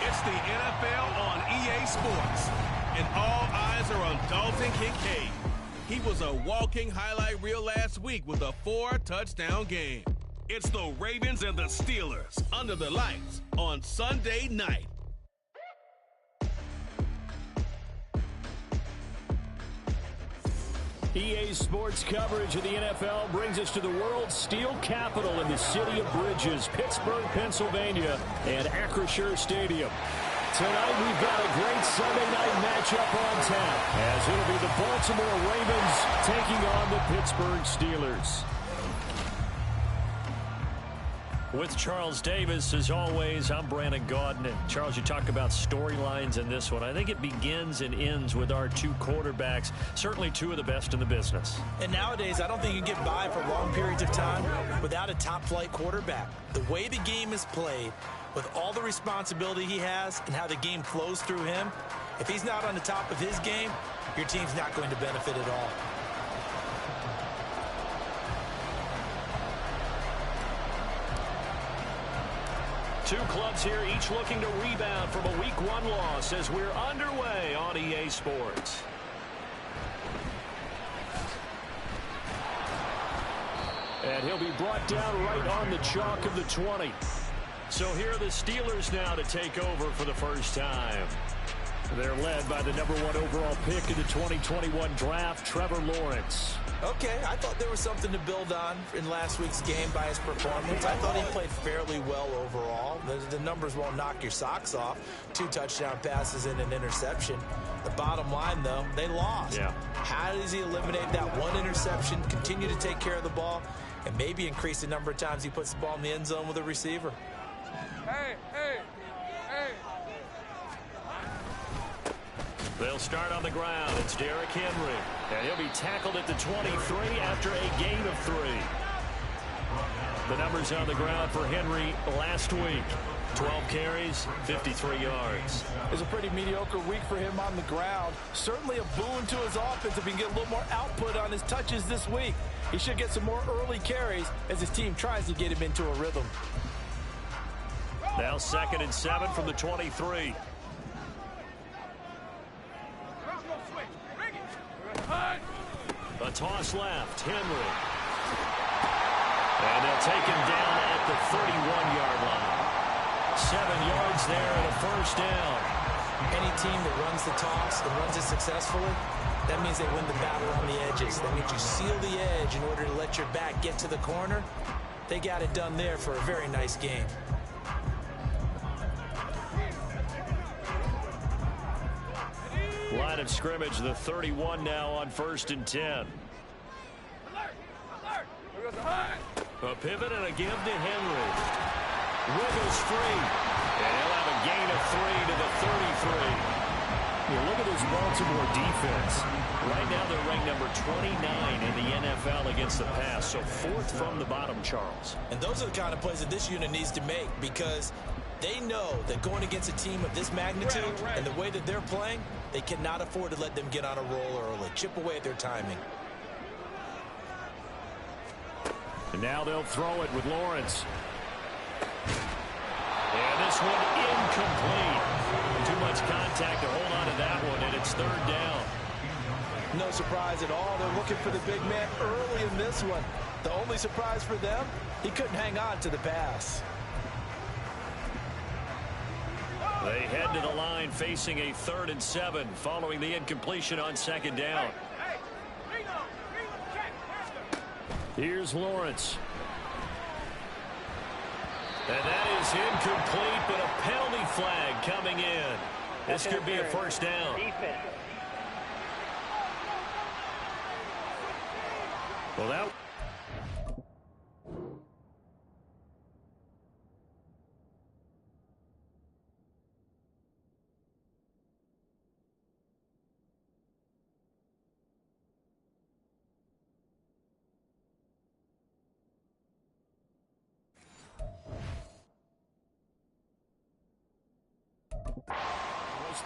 It's the NFL on EA Sports, and all eyes are on Dalton Kincaid. He was a walking highlight reel last week with a 4-touchdown game. It's the Ravens and the Steelers under the lights on Sunday night. EA Sports coverage of the NFL brings us to the world's steel capital in the city of bridges, Pittsburgh, Pennsylvania, and Acrisure Stadium. Tonight we've got a great Sunday night matchup on tap, as it'll be the Baltimore Ravens taking on the Pittsburgh Steelers. With Charles Davis, as always, I'm Brandon Gaudin. And Charles, you talk about storylines in this one. I think it begins and ends with our two quarterbacks, certainly two of the best in the business. And nowadays, I don't think you can get by for long periods of time without a top-flight quarterback. The way the game is played, with all the responsibility he has and how the game flows through him, if he's not on the top of his game, your team's not going to benefit at all. Two clubs here, each looking to rebound from a Week 1 loss as we're underway on EA Sports. And he'll be brought down right on the chalk of the 20. So here are the Steelers now to take over for the first time. They're led by the #1 overall pick in the 2021 draft, Trevor Lawrence. Okay, I thought there was something to build on in last week's game by his performance. I thought he played fairly well overall. The numbers won't knock your socks off. 2 touchdown passes and an interception. The bottom line, though, they lost. Yeah. How does he eliminate that one interception, continue to take care of the ball, and maybe increase the number of times he puts the ball in the end zone with a receiver? Hey. They'll start on the ground. It's Derrick Henry. And he'll be tackled at the 23 after a gain of 3. The numbers on the ground for Henry last week. 12 carries, 53 yards. It's a pretty mediocre week for him on the ground. Certainly a boon to his offense if he can get a little more output on his touches this week. He should get some more early carries as his team tries to get him into a rhythm. Now 2nd and 7 from the 23. A toss left, Henry. And they'll take him down at the 31-yard line. 7 yards there and a first down. Any team that runs the toss and runs it successfully, that means they win the battle on the edges. That means you seal the edge in order to let your back get to the corner. They got it done there for a very nice game. Line of scrimmage, the 31 now on 1st and 10. A pivot and a give to Henry. Wiggles free. And he'll have a gain of 3 to the 33. Look at this Baltimore defense. Right now they're ranked number 29 in the NFL against the pass. So 4th from the bottom, Charles. And those are the kind of plays that this unit needs to make, because they know that going against a team of this magnitude and the way that they're playing, they cannot afford to let them get on a roll early. Chip away at their timing. And now they'll throw it with Lawrence. And this one incomplete. Too much contact to hold on to that one, and it's 3rd down. No surprise at all. They're looking for the big man early in this one. The only surprise for them, he couldn't hang on to the pass. They head to the line facing a 3rd and 7 following the incompletion on 2nd down. Here's Lawrence. And that is incomplete, but a penalty flag coming in. This could be a first down. Well, that...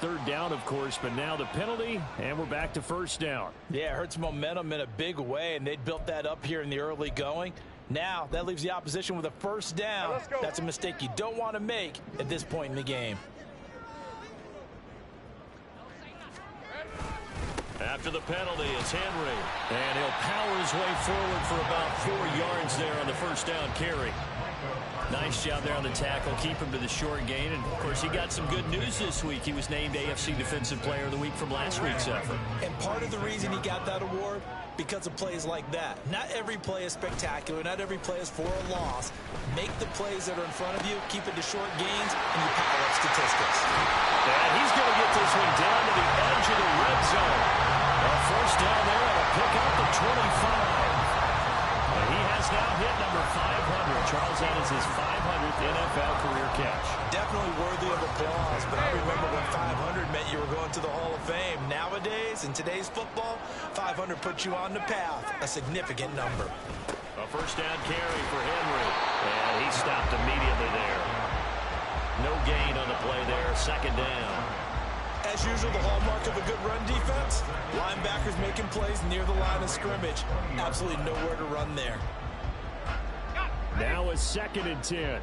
Third down, of course, but now the penalty, and we're back to first down. Yeah, it hurts momentum in a big way, and they built that up here in the early going. Now, that leaves the opposition with a first down. That's a mistake you don't want to make at this point in the game. After the penalty, it's Henry. And he'll power his way forward for about 4 yards there on the first down carry. Nice job there on the tackle. Keep him to the short gain. And, of course, he got some good news this week. He was named AFC Defensive Player of the Week from last week's effort. And part of the reason he got that award, because of plays like that. Not every play is spectacular. Not every play is for a loss. Make the plays that are in front of you, keep it to short gains, and you power up statistics. And he's going to get this one down to the edge of the red zone. A first down there and a pick up the 25. And he has now hit number 500. Charles, that is his 500th NFL career catch. Definitely worthy of applause, but I remember when 500 meant you were going to the Hall of Fame. Nowadays, in today's football, 500 puts you on the path, a significant number. A first down carry for Henry, and he stopped immediately there. No gain on the play there, second down. As usual, the hallmark of a good run defense, linebackers making plays near the line of scrimmage. Absolutely nowhere to run there. Now a 2nd and 10.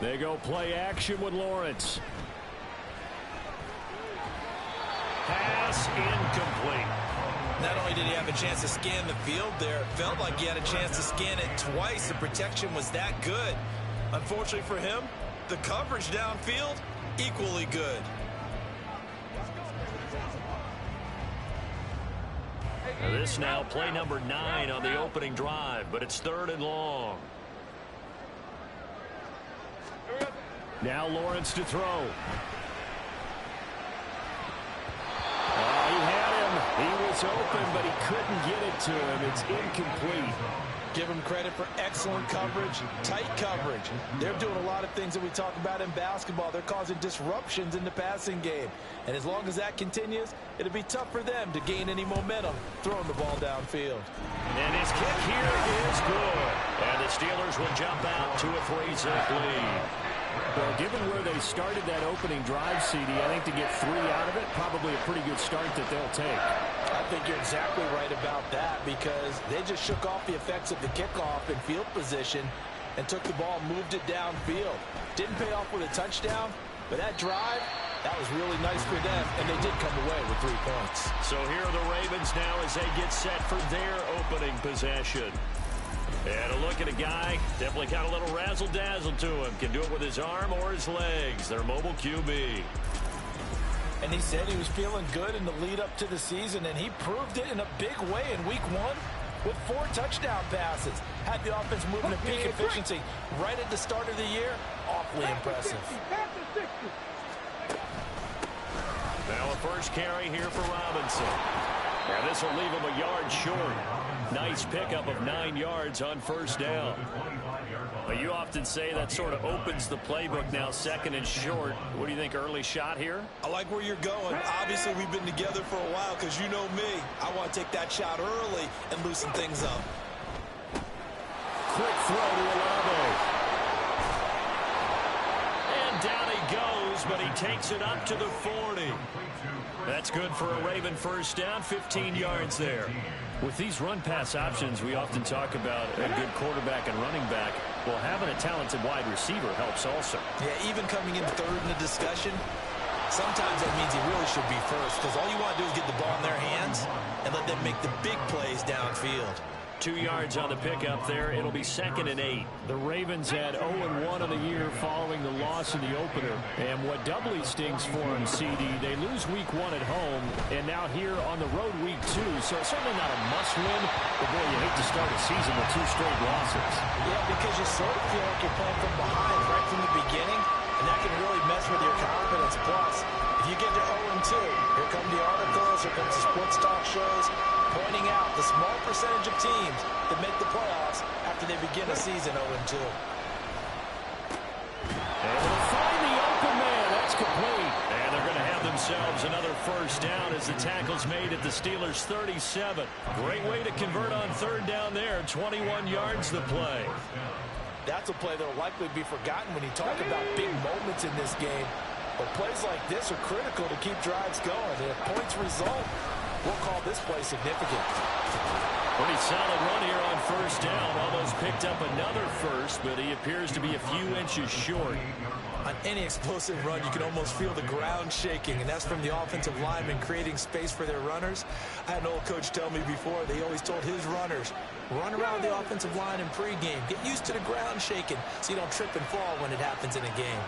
They go play action with Lawrence. Pass incomplete. Not only did he have a chance to scan the field there, it felt like he had a chance to scan it twice. The protection was that good. Unfortunately for him, the coverage downfield, equally good. This now play number 9 on the opening drive, but it's 3rd and long. Now Lawrence to throw. He had him. He was open, but he couldn't get it to him. It's incomplete. Give him credit for excellent coverage, tight coverage. They're doing a lot of things that we talk about in basketball. They're causing disruptions in the passing game. And as long as that continues, it'll be tough for them to gain any momentum throwing the ball downfield. And his kick here is good. And the Steelers will jump out to a 3-zip lead. Well, given where they started that opening drive, CD, I think to get 3 out of it, probably a pretty good start that they'll take. I think you're exactly right about that because they just shook off the effects of the kickoff in field position and took the ball, moved it downfield. Didn't pay off with a touchdown, but that drive, that was really nice for them, and they did come away with 3 points. So here are the Ravens now as they get set for their opening possession. And a look at a guy, definitely got a little razzle-dazzle to him. Can do it with his arm or his legs. Their mobile QB. And he said he was feeling good in the lead up to the season, and he proved it in a big way in week 1 with 4 touchdown passes. Had the offense moving at peak efficiency right at the start of the year. Awfully impressive. Now a first carry here for Robinson. Now this will leave him a yard short. Nice pickup of 9 yards on first down. But you often say that sort of opens the playbook now, 2nd and short. What do you think, early shot here? I like where you're going. Obviously, we've been together for a while because you know me. I want to take that shot early and loosen things up. Quick throw to Olave. And down he goes, but he takes it up to the 40. That's good for a Raven first down, 15 yards there. With these run-pass options, we often talk about a good quarterback and running back. Well, having a talented wide receiver helps also. Yeah, even coming in 3rd in the discussion, sometimes that means he really should be first because all you want to do is get the ball in their hands and let them make the big plays downfield. 2 yards on the pickup there. It'll be 2nd and 8. The Ravens had 0-1 on the year following the loss in the opener. And what doubly stings for them, CD, they lose week 1 at home, and now here on the road week 2. So it's certainly not a must-win, but boy, you hate to start a season with 2 straight losses. Yeah, because you sort of feel like you're playing from behind right from the beginning, and that can really mess with your confidence. Plus, if you get to 0-2, here come the articles, here comes the sports talk shows, pointing out the small percentage of teams that make the playoffs after they begin a season 0-2. Able to find the open man. That's complete. And they're going to have themselves another first down as the tackle's made at the Steelers' 37. Great way to convert on 3rd down there. 21 yards the play. That's a play that will likely be forgotten when you talk about big moments in this game. But plays like this are critical to keep drives going. And if points result, we'll call this play significant. Pretty solid run here on first down. Almost picked up another first, but he appears to be a few inches short. On any explosive run, you can almost feel the ground shaking, and that's from the offensive linemen creating space for their runners. I had an old coach tell me before, they always told his runners, run around the offensive line in pregame. Get used to the ground shaking so you don't trip and fall when it happens in a game.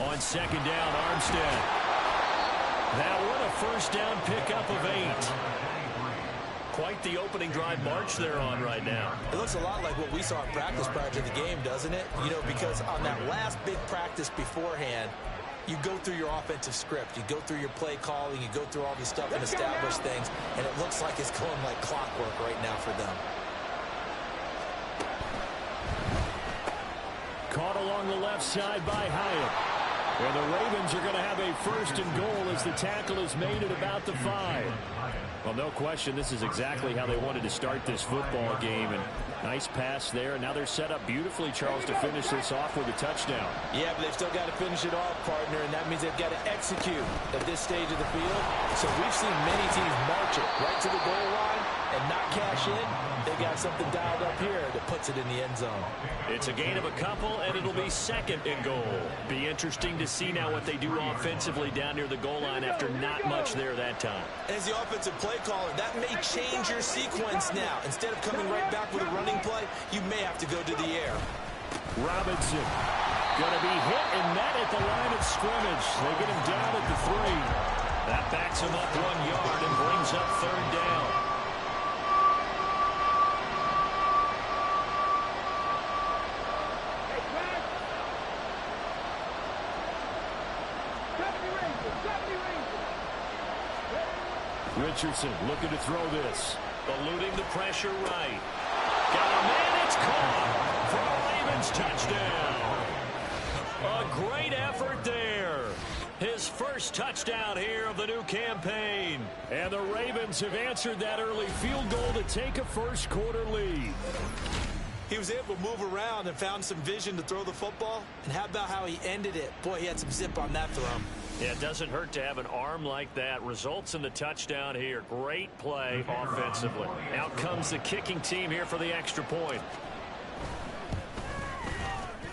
On second down, Armstead. That one a first down pickup of 8. Quite the opening drive march they're on right now. It looks a lot like what we saw in practice prior to the game, doesn't it? You know, because on that last big practice beforehand, you go through your offensive script. You go through your play calling. You go through all this stuff and establish things. And it looks like it's going like clockwork right now for them. Caught along the left side by Hyatt. And the Ravens are going to have a first and goal as the tackle is made at about the 5. Well, no question, this is exactly how they wanted to start this football game. And nice pass there. Now they're set up beautifully, Charles, to finish this off with a touchdown. Yeah, but they've still got to finish it off, partner, and that means they've got to execute at this stage of the field. So we've seen many teams march it right to the goal line and not cash in. They got something dialed up here that puts it in the end zone. It's a gain of a couple, and it'll be second and goal. Be interesting to see now what they do offensively down near the goal line after not much there that time. As the offensive play caller, that may change your sequence now. Instead of coming right back with a running play, you may have to go to the air. Robinson going to be hit and met at the line of scrimmage. They get him down at the 3. That backs him up 1 yard and brings up third down. Richardson looking to throw this. Eluding the pressure right. Got a man, it's caught for a Ravens touchdown. A great effort there. His first touchdown here of the new campaign. And the Ravens have answered that early field goal to take a first quarter lead. He was able to move around and found some vision to throw the football. And how about how he ended it? Boy, he had some zip on that throw. Yeah, it doesn't hurt to have an arm like that. Results in the touchdown here. Great play offensively. Out comes the kicking team here for the extra point.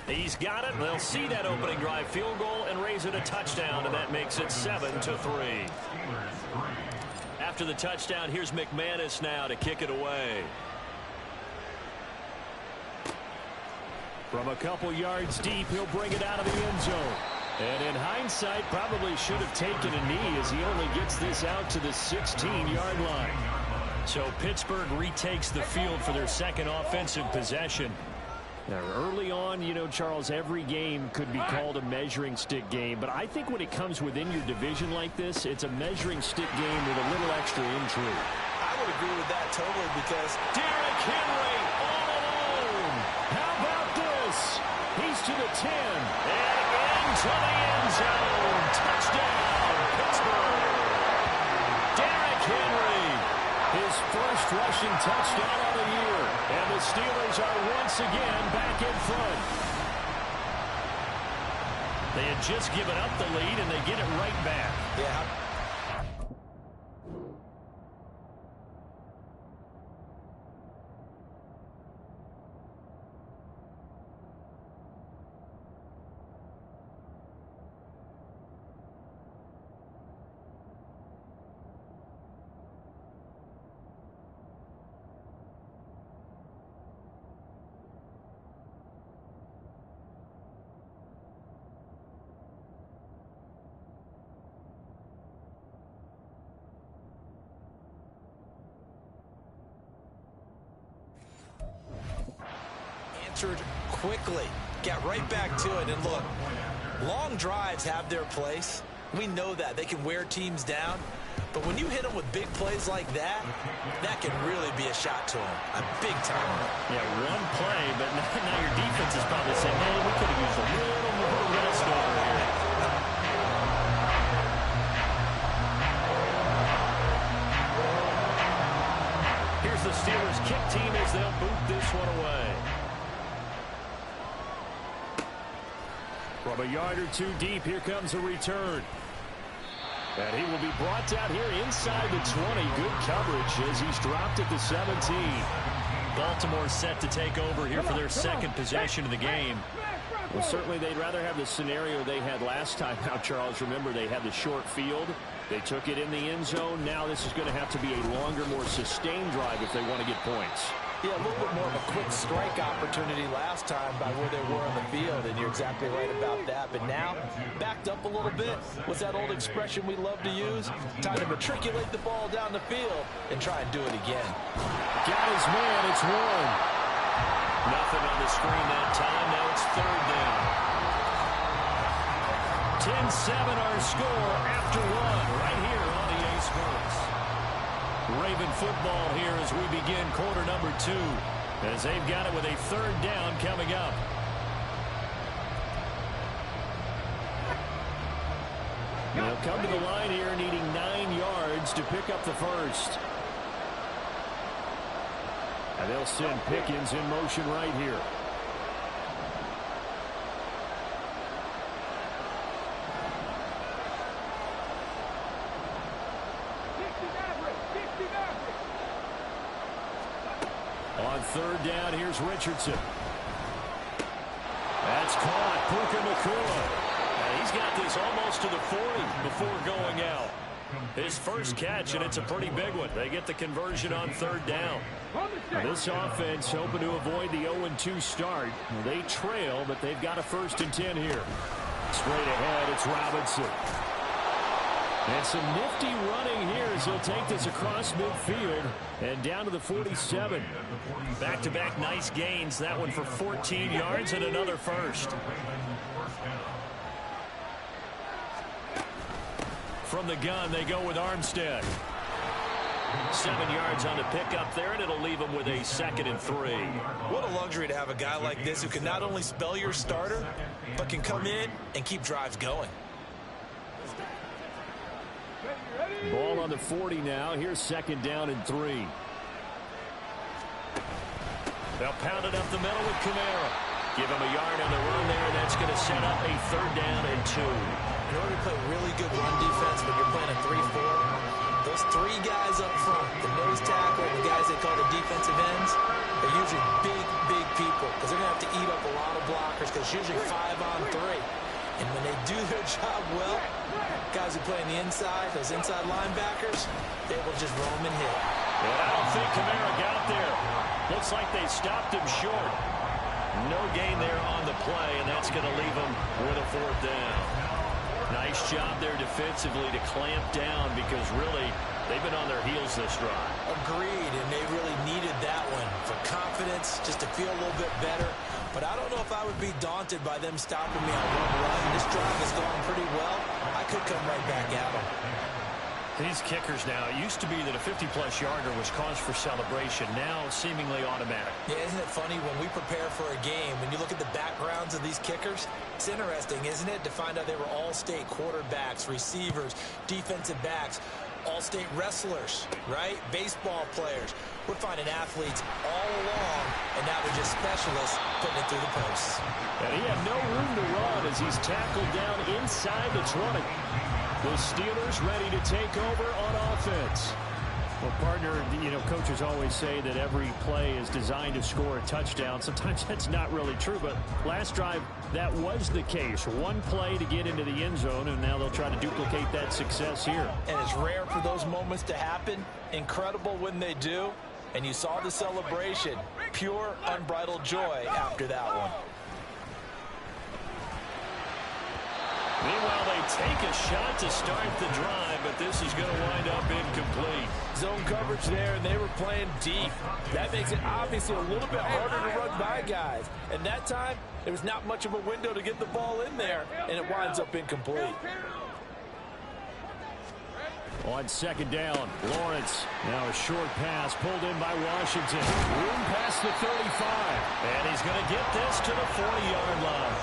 He's got it. They'll see that opening drive field goal and raise it a touchdown, and that makes it 7-3. After the touchdown, here's McManus now to kick it away. From a couple yards deep, he'll bring it out of the end zone. And in hindsight, probably should have taken a knee as he only gets this out to the 16-yard line. So Pittsburgh retakes the field for their second offensive possession. Now, early on, you know, Charles, every game could be called a measuring stick game. But I think when it comes within your division like this, it's a measuring stick game with a little extra intrigue. I would agree with that totally because Derrick Henry all alone. How about this? He's to the 10. And into the end zone. Touchdown, Pittsburgh. Derrick Henry. His first rushing touchdown of the year. And the Steelers are once again back in front. They had just given up the lead, and they get it right back. Yeah. Quickly, get right back to it, and look, long drives have their place. We know that. They can wear teams down, but when you hit them with big plays like that, that can really be a shot to them, a big time. Yeah, one play, but now your defense is probably saying, hey, we could have used a little more rest over here. Here's the Steelers kick team as they'll boot this one away. From a yard or two deep, here comes a return. And he will be brought down here inside the 20. Good coverage as he's dropped at the 17. Baltimore set to take over here for their second possession of the game. Well, certainly they'd rather have the scenario they had last time. Now, Charles, remember they had the short field. They took it in the end zone. Now this is going to have to be a longer, more sustained drive if they want to get points. Yeah, a little bit more of a quick strike opportunity last time by where they were on the field, and you're exactly right about that. But now, backed up a little bit. What's that old expression we love to use? Time to matriculate the ball down the field and try and do it again. Got his man. It's one. Nothing on the screen that time. Now it's third down. 10-7 our score after one right here on EA Sports. Raven football here as we begin quarter number 2, as they've got it with a third down coming up. They'll come to the line here needing 9 yards to pick up the first. And they'll send Pickens in motion right here. On third down, here's Richardson. That's caught. Puka Nacua. And he's got this almost to the 40 before going out. His first catch, and it's a pretty big one. They get the conversion on third down. Now this offense hoping to avoid the 0-2 start. They trail, but they've got a 1st and 10 here. Straight ahead, it's Robinson. And some nifty running here as he'll take this across midfield and down to the 47. Back-to-back nice gains. That one for 14 yards and another first. From the gun, they go with Armstead. 7 yards on the pickup there, and it'll leave him with a 2nd and 3. What a luxury to have a guy like this who can not only spell your starter, but can come in and keep drives going. Ball on the 40 now. Here's 2nd down and 3. They'll pound it up the middle with Kamara. Give him a yard on the run there, and that's going to set up a 3rd down and 2. In order to play really good run defense when you're playing a 3-4, those 3 guys up front, the nose tackle, the guys they call the defensive ends, they're usually big people because they're going to have to eat up a lot of blockers because it's usually 5-on-3. And when they do their job well, guys who play on the inside, those inside linebackers, they will just roam and hit. And I don't think Kamara got there. Looks like they stopped him short. No gain there on the play, and that's going to leave him with a 4th down. Nice job there defensively to clamp down because really they've been on their heels this drive. Agreed, and they really needed that one for confidence, just to feel a little bit better. But I don't know if I would be daunted by them stopping me on one run. This drive has gone pretty well. I could come right back at them. These kickers now, it used to be that a 50-plus yarder was cause for celebration. Now, seemingly automatic. Yeah, isn't it funny when we prepare for a game, when you look at the backgrounds of these kickers, it's interesting, isn't it, to find out they were all-state quarterbacks, receivers, defensive backs, all-state wrestlers, right? Baseball players. We're finding athletes all along, and now they're just specialists putting it through the posts. And he had no room to run as he's tackled down inside the 20. The Steelers ready to take over on offense. Well, partner, you know, coaches always say that every play is designed to score a touchdown. Sometimes that's not really true, but last drive, that was the case. One play to get into the end zone, and now they'll try to duplicate that success here. And it's rare for those moments to happen. Incredible when they do. And you saw the celebration. Pure, unbridled joy after that one. Meanwhile, they take a shot to start the drive, but this is going to wind up incomplete. Zone coverage there, and they were playing deep. That makes it obviously a little bit harder to run by guys. And that time, there was not much of a window to get the ball in there, and it winds up incomplete. On 2nd down, Lawrence. Now a short pass pulled in by Washington. Room past the 35. And he's going to get this to the 40-yard line.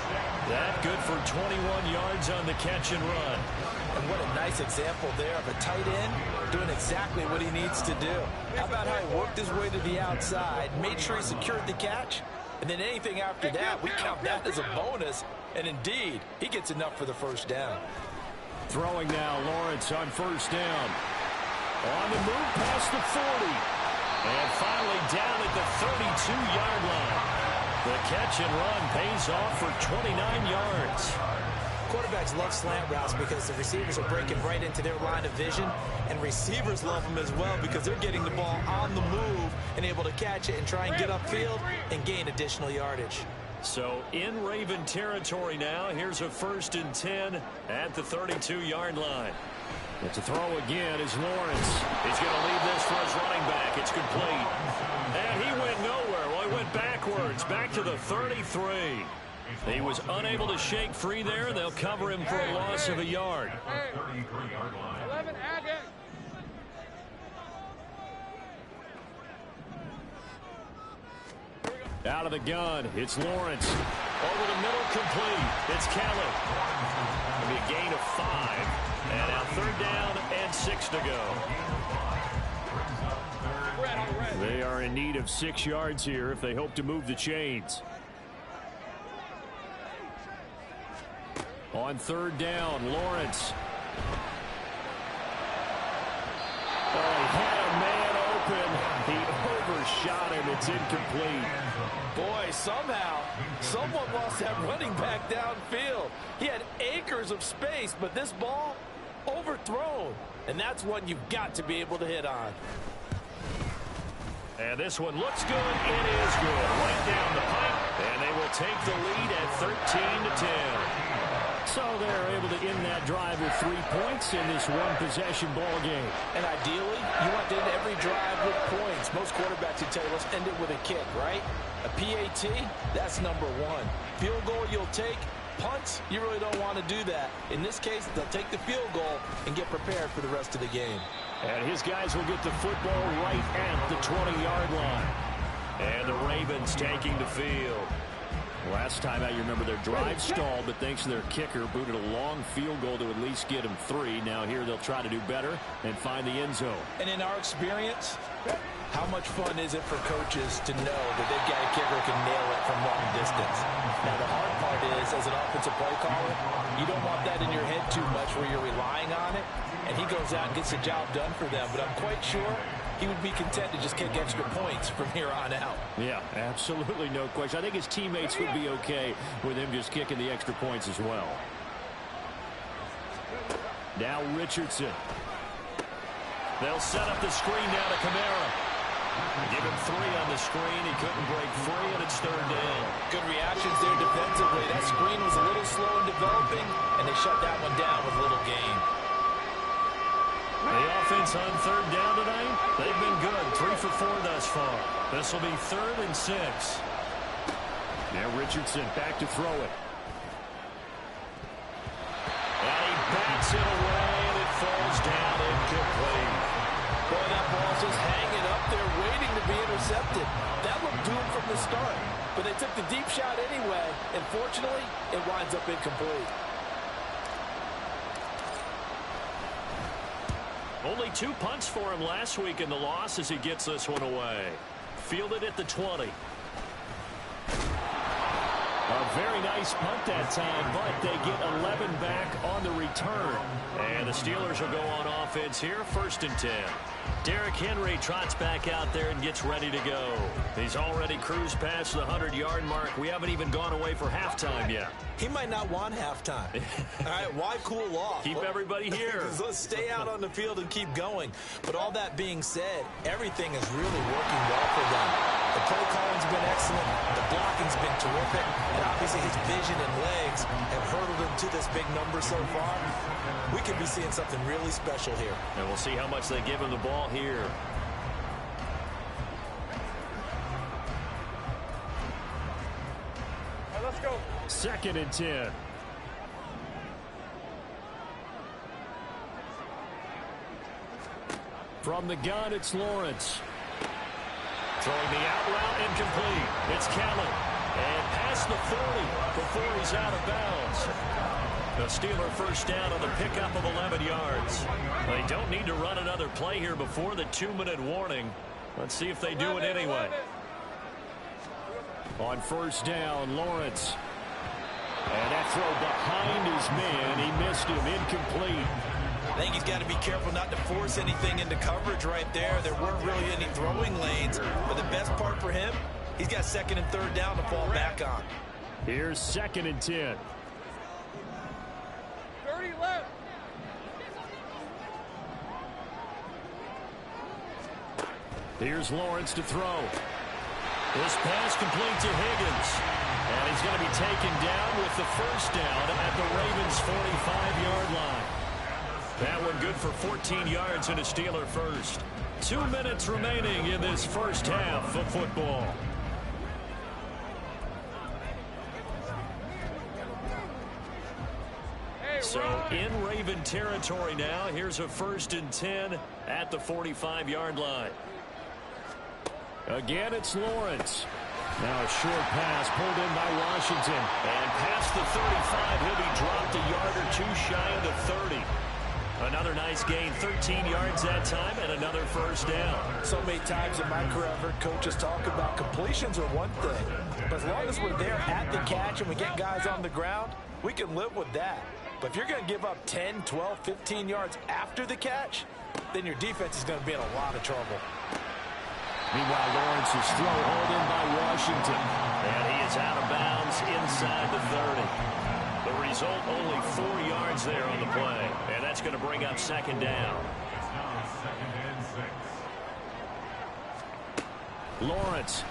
That good for 21 yards on the catch and run. And what a nice example there of a tight end doing exactly what he needs to do. How about how he worked his way to the outside, made sure he secured the catch, and then anything after that, we count that as a bonus And indeed, he gets enough for the first down. Throwing now, Lawrence on first down. On the move past the 40. And finally down at the 32-yard line. The catch and run pays off for 29 yards. Quarterbacks love slant routes because the receivers are breaking right into their line of vision, and receivers love them as well because they're getting the ball on the move and able to catch it and try and get upfield and gain additional yardage. So in Raven territory now, here's a 1st and 10 at the 32-yard line. But to throw again is Lawrence. He's going to leave this for his running back. It's complete. And he went nowhere. Well, he went backwards, back to the 33. He was unable to shake free there. They'll cover him for a loss of a yard. 11, Out of the gun, it's Lawrence. Over the middle, complete. It's Kelly. It'll be a gain of 5. And now 3rd down and 6 to go. They are in need of 6 yards here if they hope to move the chains. On 3rd down, Lawrence. Oh, he had a man open. He overshot him. It's incomplete. Boy, somehow, someone lost that running back downfield. He had acres of space, but this ball overthrown. And that's one you've got to be able to hit on. And this one looks good. It is good. Right down the pipe. And they will take the lead at 13-10. So they're able to end that drive with 3 points in this one-possession ball game. And ideally, you want to end every drive with points. Most quarterbacks would tell you, let's end it with a kick, right? A PAT, that's number 1. Field goal you'll take. Punts, you really don't want to do that. In this case, they'll take the field goal and get prepared for the rest of the game. And his guys will get the football right at the 20-yard line. And the Ravens taking the field. Last time out, you remember their drive stalled, but thanks to their kicker, booted a long field goal to at least get them 3. Now here they'll try to do better and find the end zone. And in our experience, how much fun is it for coaches to know that they've got a kicker who can nail it from long distance? Now, the hard part is, as an offensive play caller, you don't want that in your head too much where you're relying on it, and he goes out and gets the job done for them. But I'm quite sure he would be content to just kick extra points from here on out. Yeah, absolutely no question. I think his teammates would be okay with him just kicking the extra points as well. Now Richardson. They'll set up the screen down to Kamara. Give him 3 on the screen. He couldn't break free, and it's 3rd down. Good reactions there defensively. That screen was a little slow in developing, and they shut that one down with little gain. The offense on 3rd down tonight, they've been good. 3 for 4 thus far. This will be 3rd and 6. Now Richardson back to throw it. And he bats it away, and it falls down incomplete. Boy, that ball's just hanging up there waiting to be intercepted. That looked doomed from the start. But they took the deep shot anyway, and fortunately, it winds up incomplete. Only 2 punts for him last week in the loss as he gets this one away. Fielded at the 20. A very nice punt that time, but they get 11 back on the return. And the Steelers will go on offense here, 1st and 10. Derrick Henry trots back out there and gets ready to go. He's already cruised past the 100-yard mark. We haven't even gone away for halftime yet. He might not want halftime. All right, why cool off? Keep everybody here. Let's stay out on the field and keep going. But all that being said, everything is really working well for them. The play calling's been excellent. The blocking's been terrific. And obviously his vision and legs have hurdled him to this big number so far. We could be seeing something really special here. And we'll see how much they give him the ball here. let's go. 2nd and 10. From the gun, it's Lawrence. Throwing the out route, incomplete. It's Kelly. And past the 40 before he's out of bounds. The Steeler 1st down on the pickup of 11 yards. They don't need to run another play here before the 2-minute warning. Let's see if they do it anyway. On 1st down, Lawrence. And that throw behind his man. He missed him. Incomplete. I think he's got to be careful not to force anything into coverage right there. There weren't really any throwing lanes. But the best part for him, he's got second and third down to fall back on. Here's 2nd and 10. 30 left. Here's Lawrence to throw. This pass complete to Higgins. And he's going to be taken down with the first down at the Ravens' 45-yard line. That one good for 14 yards and a Steeler first. 2 minutes remaining in this first half of football. So in Raven territory now. Here's a 1st and 10 at the 45-yard line. Again, it's Lawrence. Now a short pass pulled in by Washington. And past the 35, he'll be dropped a yard or two shy of the 30. Another nice gain, 13 yards that time, and another first down. So many times in my career, I've heard coaches talk about completions are one thing. But as long as we're there at the catch and we get guys on the ground, we can live with that. But if you're going to give up 10, 12, 15 yards after the catch, then your defense is going to be in a lot of trouble. Meanwhile, Lawrence's throw hauled in by Washington. And he is out of bounds inside the 30. The result, only 4 yards there on the play. And that's going to bring up 2nd down. Lawrence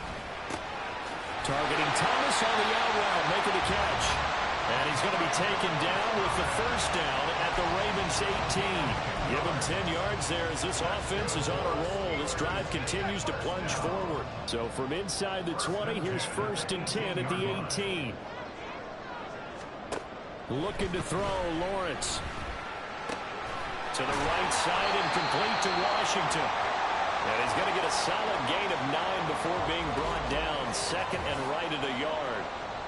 targeting Thomas on the out route, making the catch. And he's going to be taken down with the first down at the Ravens' 18. Give him 10 yards there as this offense is on a roll. This drive continues to plunge forward. So from inside the 20, here's 1st and 10 at the 18. Looking to throw, Lawrence. To the right side and complete to Washington. And he's going to get a solid gain of 9 before being brought down. 2nd and right at a yard.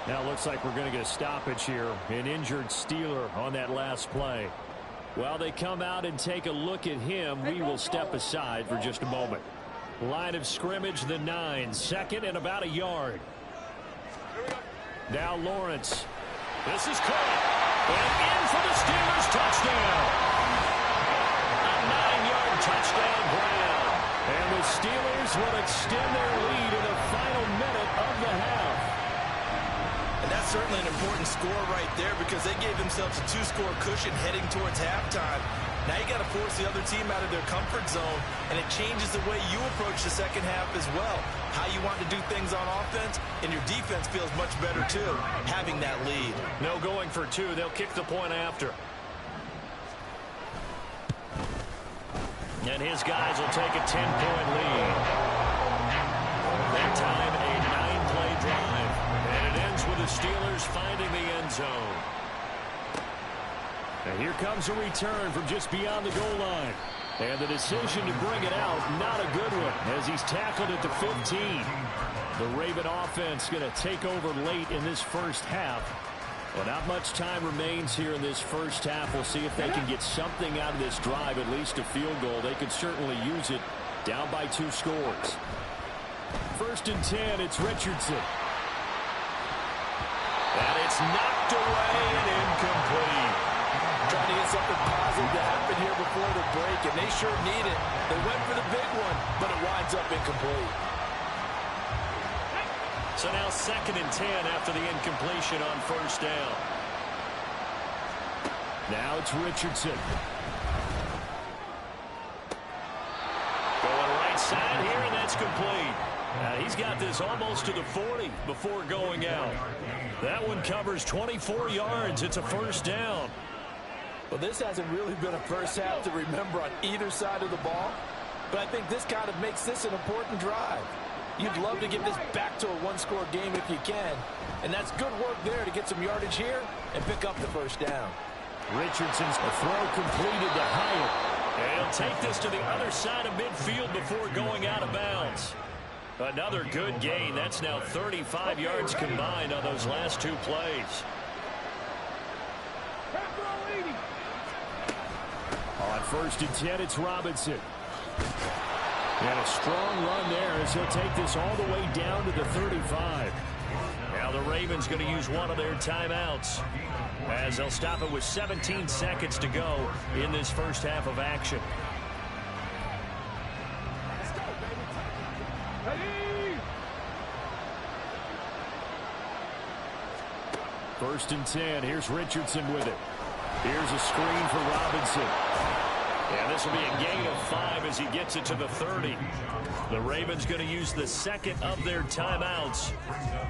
Now it looks like we're going to get a stoppage here. An injured Steeler on that last play. While they come out and take a look at him, we will step aside for just a moment. Line of scrimmage, the 9. 2nd and about a yard. Now Lawrence. This is caught. And in for the Steelers touchdown. A 9-yard touchdown grab. And the Steelers will extend their lead in the final minute of the half. And that's certainly an important score right there because they gave themselves a 2-score cushion heading towards halftime. Now you got to force the other team out of their comfort zone, and it changes the way you approach the second half as well. How you want to do things on offense, and your defense feels much better too, having that lead. No going for 2. They'll kick the point after. And his guys will take a 10-point lead. That time, a 9-play drive. And it ends with the Steelers finding the end zone. And here comes a return from just beyond the goal line. And the decision to bring it out, not a good one, as he's tackled at the 15. The Raven offense going to take over late in this first half. Well, not much time remains here in this first half. We'll see if they can get something out of this drive, at least a field goal. They could certainly use it, down by 2 scores. 1st and 10, it's Richardson. And it's knocked away and incomplete. Trying to get something positive to happen here before the break, and they sure need it. They went for the big one, but it winds up incomplete. So now 2nd and 10 after the incompletion on first down. Now it's Richardson. Going right side here, and that's complete. He's got this almost to the 40 before going out. That one covers 24 yards. It's a first down. Well, this hasn't really been a first half to remember on either side of the ball, but I think this kind of makes this an important drive. You'd love to get this back to a 1-score game if you can, and that's good work there to get some yardage here and pick up the first down. Richardson's throw completed to Hyatt. And he'll take this to the other side of midfield before going out of bounds. Another good gain. That's now 35 yards combined on those last 2 plays. On 1st and 10, it's Robinson. And a strong run there as he'll take this all the way down to the 35. Now the Ravens going to use one of their timeouts, as they'll stop it with 17 seconds to go in this first half of action. First and 10. Here's Richardson with it. Here's a screen for Robinson. And this will be a gain of 5 as he gets it to the 30. The Ravens going to use the second of their timeouts.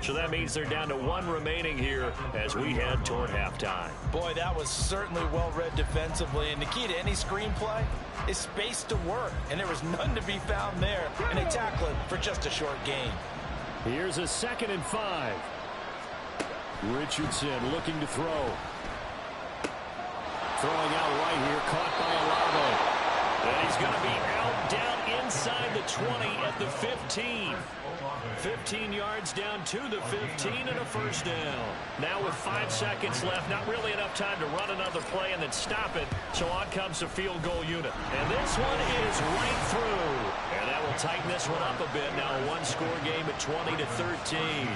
So that means they're down to 1 remaining here as we head toward halftime. Boy, that was certainly well read defensively. And the key to any screenplay is space to work. And there was none to be found there. And they tackle it for just a short gain. Here's a 2nd and 5. Richardson looking to throw. Throwing out right here, caught by Olave. And he's going to be out down inside the 20 at the 15. 15 yards down to the 15 and a first down. Now with 5 seconds left, not really enough time to run another play and then stop it. So on comes the field goal unit. And this one is right through. And that will tighten this one up a bit. Now a one-score game at 20-13.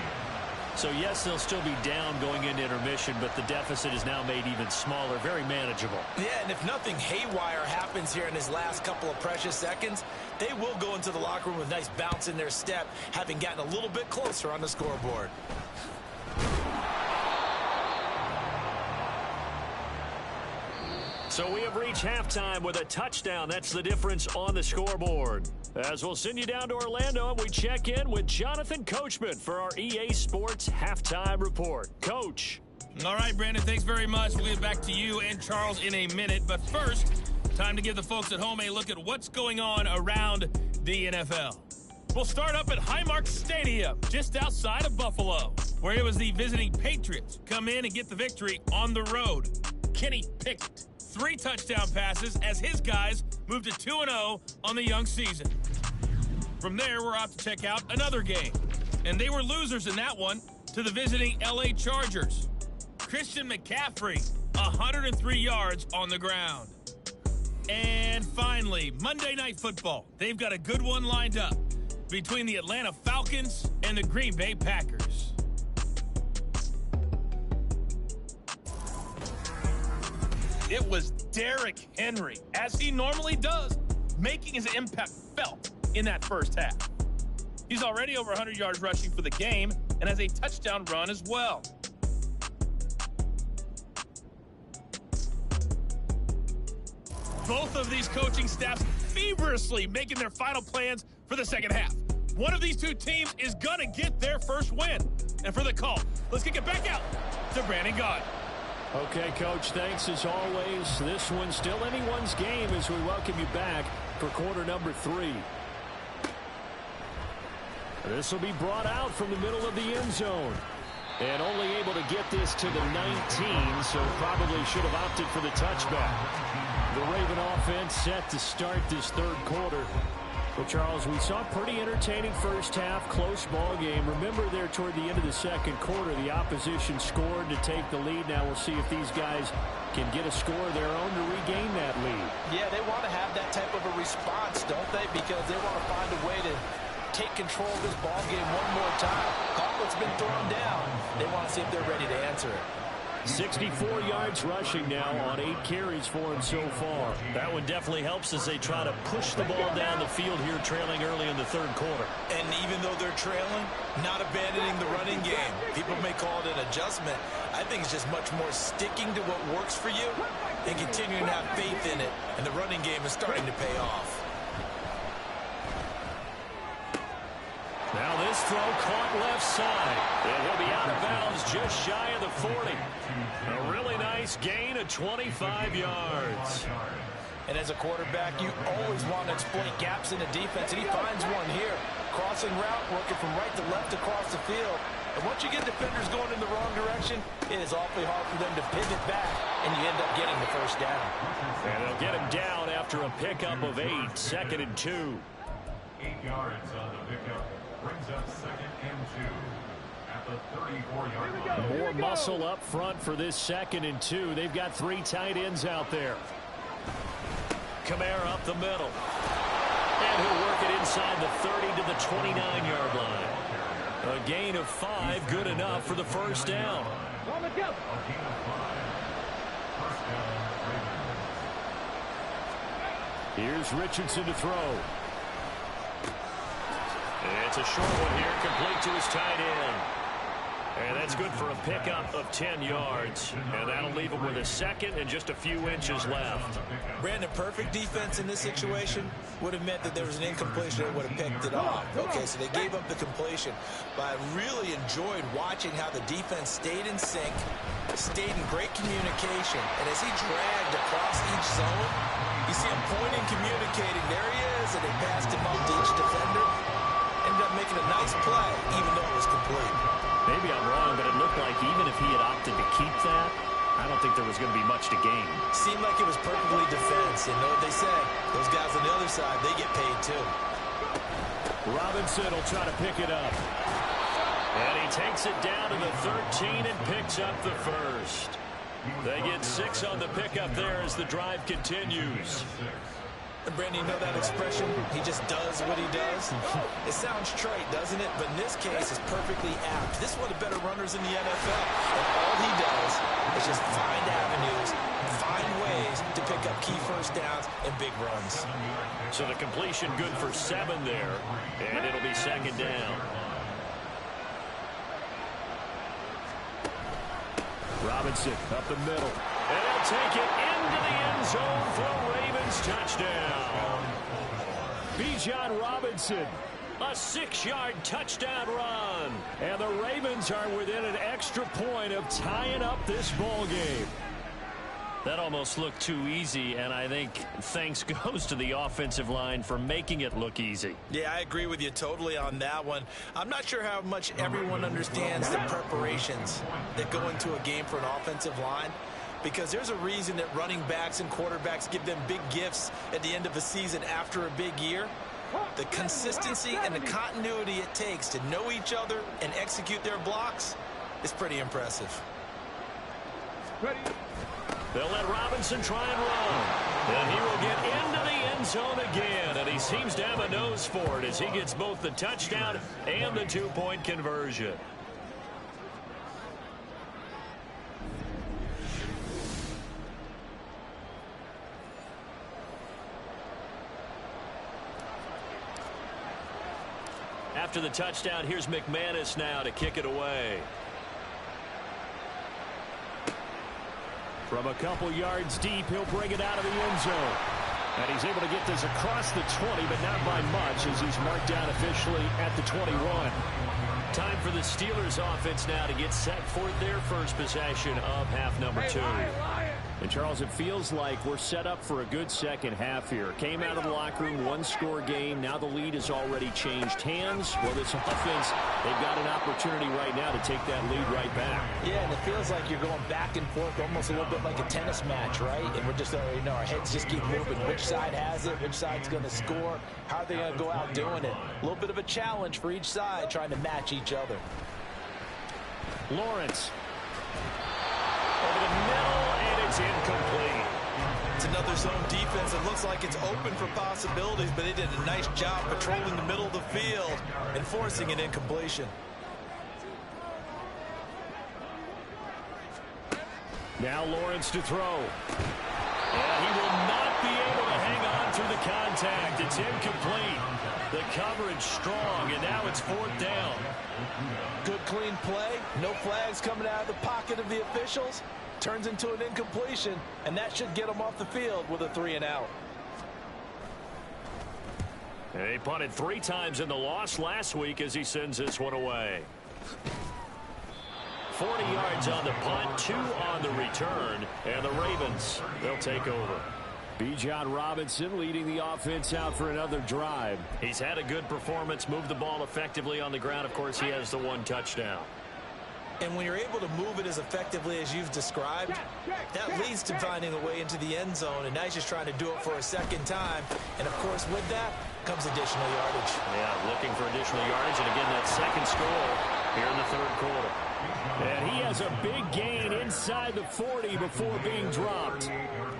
So, yes, they'll still be down going into intermission, but the deficit is now made even smaller, very manageable. Yeah, and if nothing haywire happens here in his last couple of precious seconds, they will go into the locker room with a nice bounce in their step, having gotten a little bit closer on the scoreboard. So we have reached halftime with a touchdown. That's the difference on the scoreboard. As we'll send you down to Orlando, and we check in with Jonathan Coachman for our EA Sports Halftime Report. Coach. All right, Brandon, thanks very much. We'll get back to you and Charles in a minute. But first, time to give the folks at home a look at what's going on around the NFL. We'll start up at Highmark Stadium, just outside of Buffalo, where it was the visiting Patriots come in and get the victory on the road. Kenny Pickett, 3 touchdown passes as his guys moved to 2-0 on the young season. From there, we're out to check out another game. And they were losers in that one to the visiting LA Chargers. Christian McCaffrey, 103 yards on the ground. And finally, Monday Night Football. They've got a good one lined up between the Atlanta Falcons and the Green Bay Packers. It was Derrick Henry, as he normally does, making his impact felt in that first half. He's already over 100 yards rushing for the game and has a touchdown run as well. Both of these coaching staffs feverishly making their final plans for the second half. One of these two teams is going to get their first win. And for the call, let's kick it back out to Brandon Gaudin. Okay, Coach, thanks as always. This one's still anyone's game as we welcome you back for quarter number 3. This will be brought out from the middle of the end zone. And only able to get this to the 19, so probably should have opted for the touchback. The Raven offense set to start this third quarter. Well, Charles, we saw a pretty entertaining first half, close ball game. Remember there toward the end of the second quarter, the opposition scored to take the lead. Now we'll see if these guys can get a score of their own to regain that lead. Yeah, they want to have that type of a response, don't they? Because they want to find a way to take control of this ball game one more time. Gauntlet's been thrown down. They want to see if they're ready to answer it. 64 yards rushing now on 8 carries for him so far. That one definitely helps as they try to push the ball down the field here, trailing early in the third quarter. And even though they're trailing, not abandoning the running game. People may call it an adjustment. I think it's just much more sticking to what works for you and continuing to have faith in it. And the running game is starting to pay off. Now this throw caught left side. And he'll be out of bounds just shy of the 40. A really nice gain of 25 yards. And as a quarterback, you always want to exploit gaps in the defense, and he finds one here. Crossing route, working from right to left across the field. And once you get defenders going in the wrong direction, it is awfully hard for them to pivot back, and you end up getting the first down. And they'll get him down after a pickup of 8, 2nd and 2. 8 yards on the pickup. Brings up 2nd and 2 at the 34-yard line. More muscle up front for this 2nd and 2. They've got 3 tight ends out there. Kamara up the middle. And he'll work it inside the 30 to the 29-yard line. A gain of 5, good enough for the first down. Here's Richardson to throw. It's a short one here, complete to his tight end. And that's good for a pickup of 10 yards. And that'll leave him with a second and just a few inches left. Brandon, perfect defense in this situation would have meant that there was an incompletion that would have picked it off. Okay, so they gave up the completion. But I really enjoyed watching how the defense stayed in sync, stayed in great communication. And as he dragged across each zone, you see him pointing, communicating. There he is, and they passed him up to each defender. Ended up making a nice play, even though it was complete. Maybe I'm wrong, but it looked like even if he had opted to keep that, I don't think there was going to be much to gain. Seemed like it was perfectly defense. And know what they say? Those guys on the other side, they get paid too. Robinson will try to pick it up. And he takes it down to the 13 and picks up the first. They get 6 on the pickup there as the drive continues. And Brandon, you know that expression? He just does what he does. It sounds trite, doesn't it? But in this case, it's perfectly apt. This is one of the better runners in the NFL. And all he does is just find avenues, find ways to pick up key first downs and big runs. So the completion good for 7 there. And it'll be second down. Robinson up the middle. And he'll take it into the end zone for a Ravens touchdown. Bijan Robinson, a 6-yard touchdown run. And the Ravens are within an extra point of tying up this ball game. That almost looked too easy, and I think thanks goes to the offensive line for making it look easy. Yeah, I agree with you totally on that one. I'm not sure how much everyone understands the preparations that go into a game for an offensive line, because there's a reason that running backs and quarterbacks give them big gifts at the end of a season after a big year. The consistency and the continuity it takes to know each other and execute their blocks is pretty impressive. Ready. They'll let Robinson try and run. And he will get into the end zone again. And he seems to have a nose for it as he gets both the touchdown and the 2-point conversion. After the touchdown, here's McManus now to kick it away. From a couple yards deep, he'll bring it out of the end zone. And he's able to get this across the 20, but not by much as he's marked down officially at the 21. Time for the Steelers offense now to get set for their first possession of half number 2. And, Charles, it feels like we're set up for a good second half here. Came out of the locker room, 1-score game. Now the lead has already changed hands. Well, this offense, they've got an opportunity right now to take that lead right back. Yeah, and it feels like you're going back and forth almost a little bit like a tennis match, right? And we're just already know our heads just keep moving. Which side has it? Which side's going to score? How are they going to go out doing it? A little bit of a challenge for each side trying to match each other. Lawrence. Over the middle, and it's incomplete. It's another zone defense. It looks like it's open for possibilities, but they did a nice job patrolling the middle of the field and forcing an incompletion. Now Lawrence to throw. And he will not be able to hang on through the contact. It's incomplete. The coverage strong, and now it's 4th down. Good clean play. No flags coming out of the pocket of the officials. Turns into an incompletion, and that should get them off the field with a 3-and-out. He punted 3 times in the loss last week as he sends this one away. 40 yards on the punt, 2 on the return, and the Ravens, they'll take over. Bijan Robinson leading the offense out for another drive. He's had a good performance, moved the ball effectively on the ground. Of course, he has the 1 touchdown. And when you're able to move it as effectively as you've described, that leads to finding a way into the end zone. And now he's just trying to do it for a second time. And, of course, with that comes additional yardage. Yeah, looking for additional yardage. And, again, that second score here in the 3rd quarter. And he has a big gain inside the 40 before being dropped.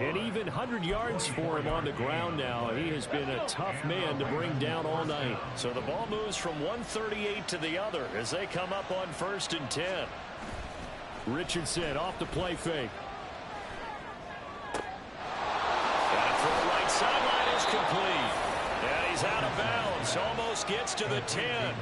An even 100 yards for him on the ground now. He has been a tough man to bring down all night. So the ball moves from 138 to the other as they come up on 1st and 10. Richardson off the play fake. Got it for the right sideline is complete. And he's out of bounds. Almost gets to the 10.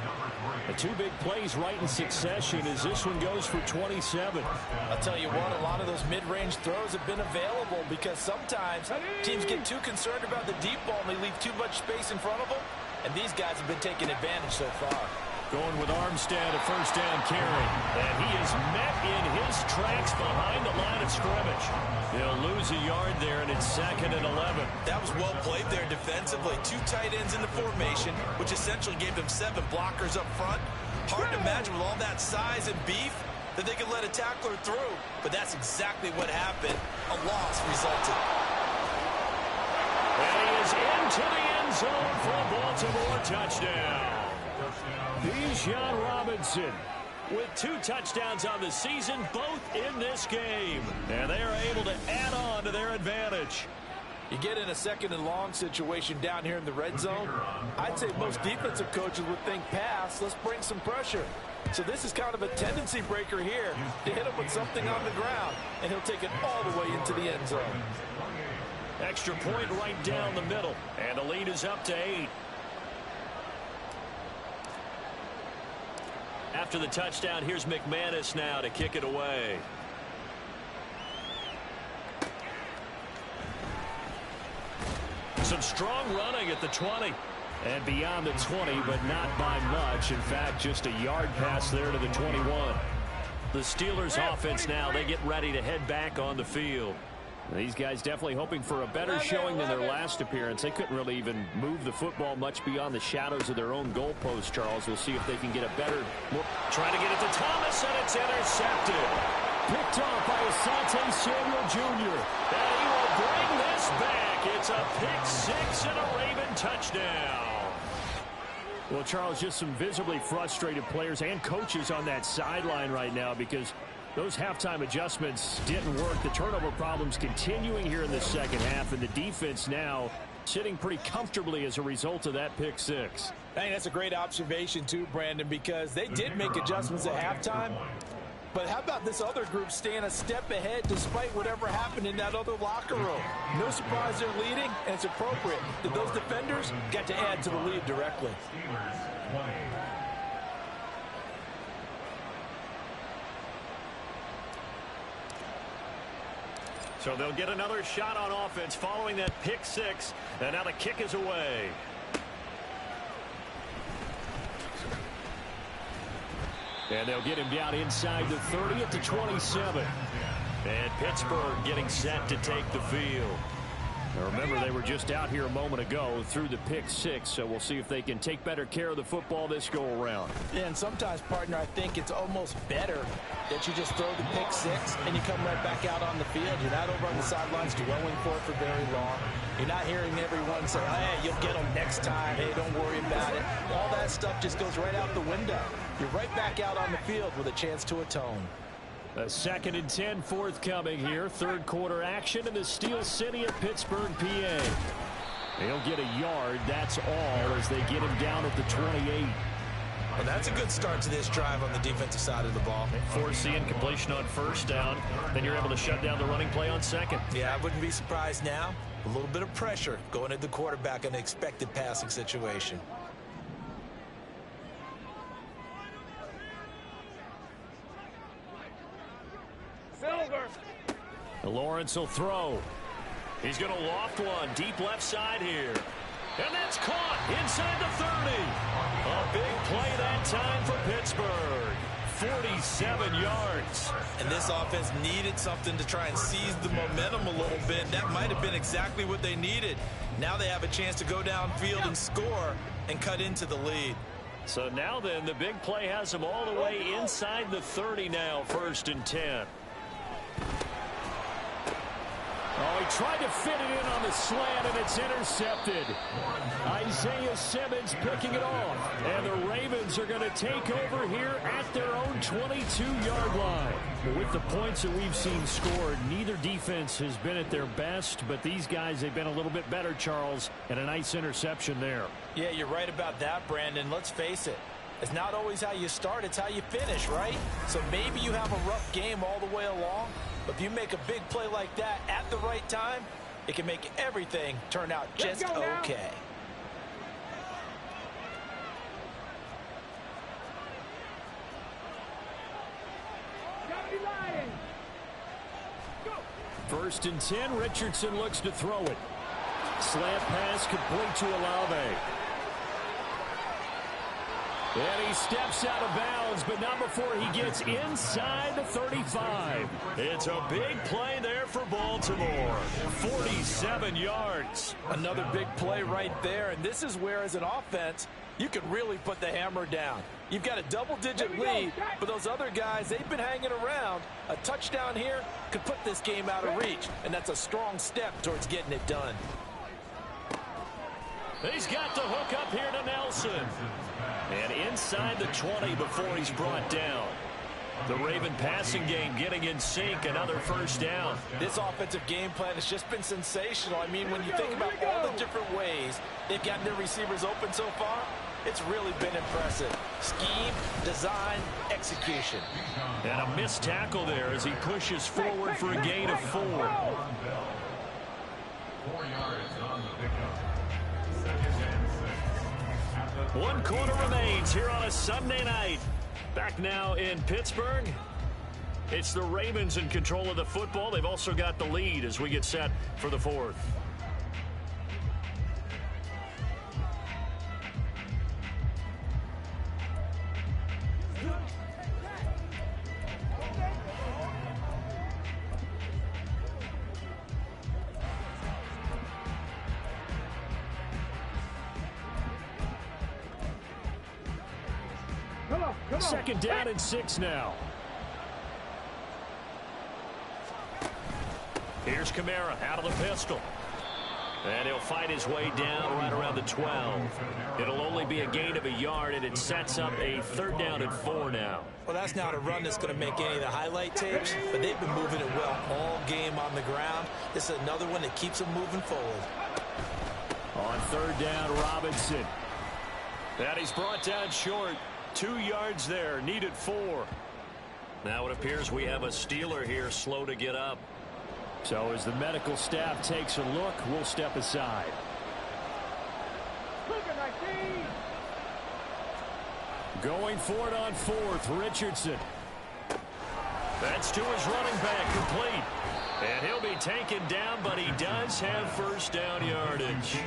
The two big plays right in succession as this one goes for 27. I'll tell you what, a lot of those mid-range throws have been available because sometimes teams get too concerned about the deep ball and they leave too much space in front of them. And these guys have been taking advantage so far. Going with Armstead, a first down carry. And he is met in his tracks behind the line of scrimmage. They'll lose a yard there, and it's 2nd and 11. That was well played there defensively. 2 tight ends in the formation, which essentially gave them 7 blockers up front. Hard to imagine with all that size and beef that they could let a tackler through. But that's exactly what happened. A loss resulted. And he is into the end zone for a Baltimore touchdown. Bijan Robinson with 2 touchdowns on the season, both in this game. And they are able to add on to their advantage. You get in a 2nd and long situation down here in the red zone. I'd say most defensive coaches would think pass, let's bring some pressure. So this is kind of a tendency breaker here to hit him with something on the ground, and he'll take it all the way into the end zone. Extra point right down the middle, and the lead is up to 8. After the touchdown, here's McManus now to kick it away. Some strong running at the 20. And beyond the 20, but not by much. In fact, just a yard pass there to the 21. The Steelers offense now, they get ready to head back on the field. These guys definitely hoping for a better showing than their last appearance. They couldn't really even move the football much beyond the shadows of their own goalpost, Charles. We'll see if they can get a better... Trying to get it to Thomas, and it's intercepted. Picked off by Asante Samuel Jr. And he will bring this back. It's a pick 6 and a Raven touchdown. Well, Charles, just some visibly frustrated players and coaches on that sideline right now because those halftime adjustments didn't work. The turnover problems continuing here in the second half, and the defense now sitting pretty comfortably as a result of that pick 6. I think that's a great observation too, Brandon, because they did make adjustments at halftime. But how about this other group staying a step ahead despite whatever happened in that other locker room? No surprise they're leading, and it's appropriate that those defenders got to add to the lead directly. So they'll get another shot on offense following that pick 6, and now the kick is away. And they'll get him down inside the 30 at the 27. And Pittsburgh getting set to take the field. Now remember, they were just out here a moment ago through the pick 6, so we'll see if they can take better care of the football this go-around. Yeah, and sometimes, partner, I think it's almost better that you just throw the pick 6 and you come right back out on the field. You're not over on the sidelines dwelling for it for very long. You're not hearing everyone say, hey, you'll get them next time. Hey, don't worry about it. All that stuff just goes right out the window. You're right back out on the field with a chance to atone. A 2nd and 10 forthcoming here. Third quarter action in the Steel City of Pittsburgh, PA. They'll get a yard. That's all as they get him down at the 28. Well, that's a good start to this drive on the defensive side of the ball. Force the incompletion on first down. Then you're able to shut down the running play on second. Yeah, I wouldn't be surprised now. A little bit of pressure going at the quarterback in an expected passing situation. Lawrence will throw. He's going to loft one deep left side here. And that's caught inside the 30. A big play that time for Pittsburgh. 47 yards. And this offense needed something to try and seize the momentum a little bit. That might have been exactly what they needed. Now they have a chance to go downfield and score and cut into the lead. So now then, the big play has them all the way inside the 30 now, 1st and 10. Oh, he tried to fit it in on the slant, and it's intercepted. Isaiah Simmons picking it off. And the Ravens are going to take over here at their own 22-yard line. With the points that we've seen scored, neither defense has been at their best, but these guys, they've been a little bit better, Charles, and a nice interception there. Yeah, you're right about that, Brandon. Let's face it. It's not always how you start, it's how you finish, right? So maybe you have a rough game all the way along, but if you make a big play like that at the right time, it can make everything turn out just okay. First and 10, Richardson looks to throw it. Slant pass complete to Olave. And he steps out of bounds, but not before he gets inside the 35. It's a big play there for Baltimore. 47 yards. Another big play right there, and this is where, as an offense, you can really put the hammer down. You've got a double-digit lead, but those other guys, they've been hanging around. A touchdown here could put this game out of reach, and that's a strong step towards getting it done. He's got the hook up here to Nelson. And inside the 20 before he's brought down. The Raven passing game getting in sync, another first down. This offensive game plan has just been sensational. I mean, when you think about all the different ways they've gotten their receivers open so far, it's really been impressive. Scheme, design, execution. And a missed tackle there as he pushes forward for a gain of 4. 4 yards on the pickup. Second and 6. 1 quarter remains here on a Sunday night. Back now in Pittsburgh. It's the Ravens in control of the football. They've also got the lead as we get set for the 4th. Second down and 6 now. Here's Kamara out of the pistol. And he'll fight his way down right around the 12. It'll only be a gain of a yard, and it sets up a 3rd down and 4 now. Well, that's not a run that's going to make any of the highlight tapes, but they've been moving it well all game on the ground. This is another one that keeps them moving forward. On 3rd down, Robinson. And he's brought down short. 2 yards there, needed 4. Now it appears we have a Steeler here slow to get up. So as the medical staff takes a look, we'll step aside. Going for it on 4th, Richardson. That's to his running back, complete. And he'll be taken down, but he does have 1st down yardage.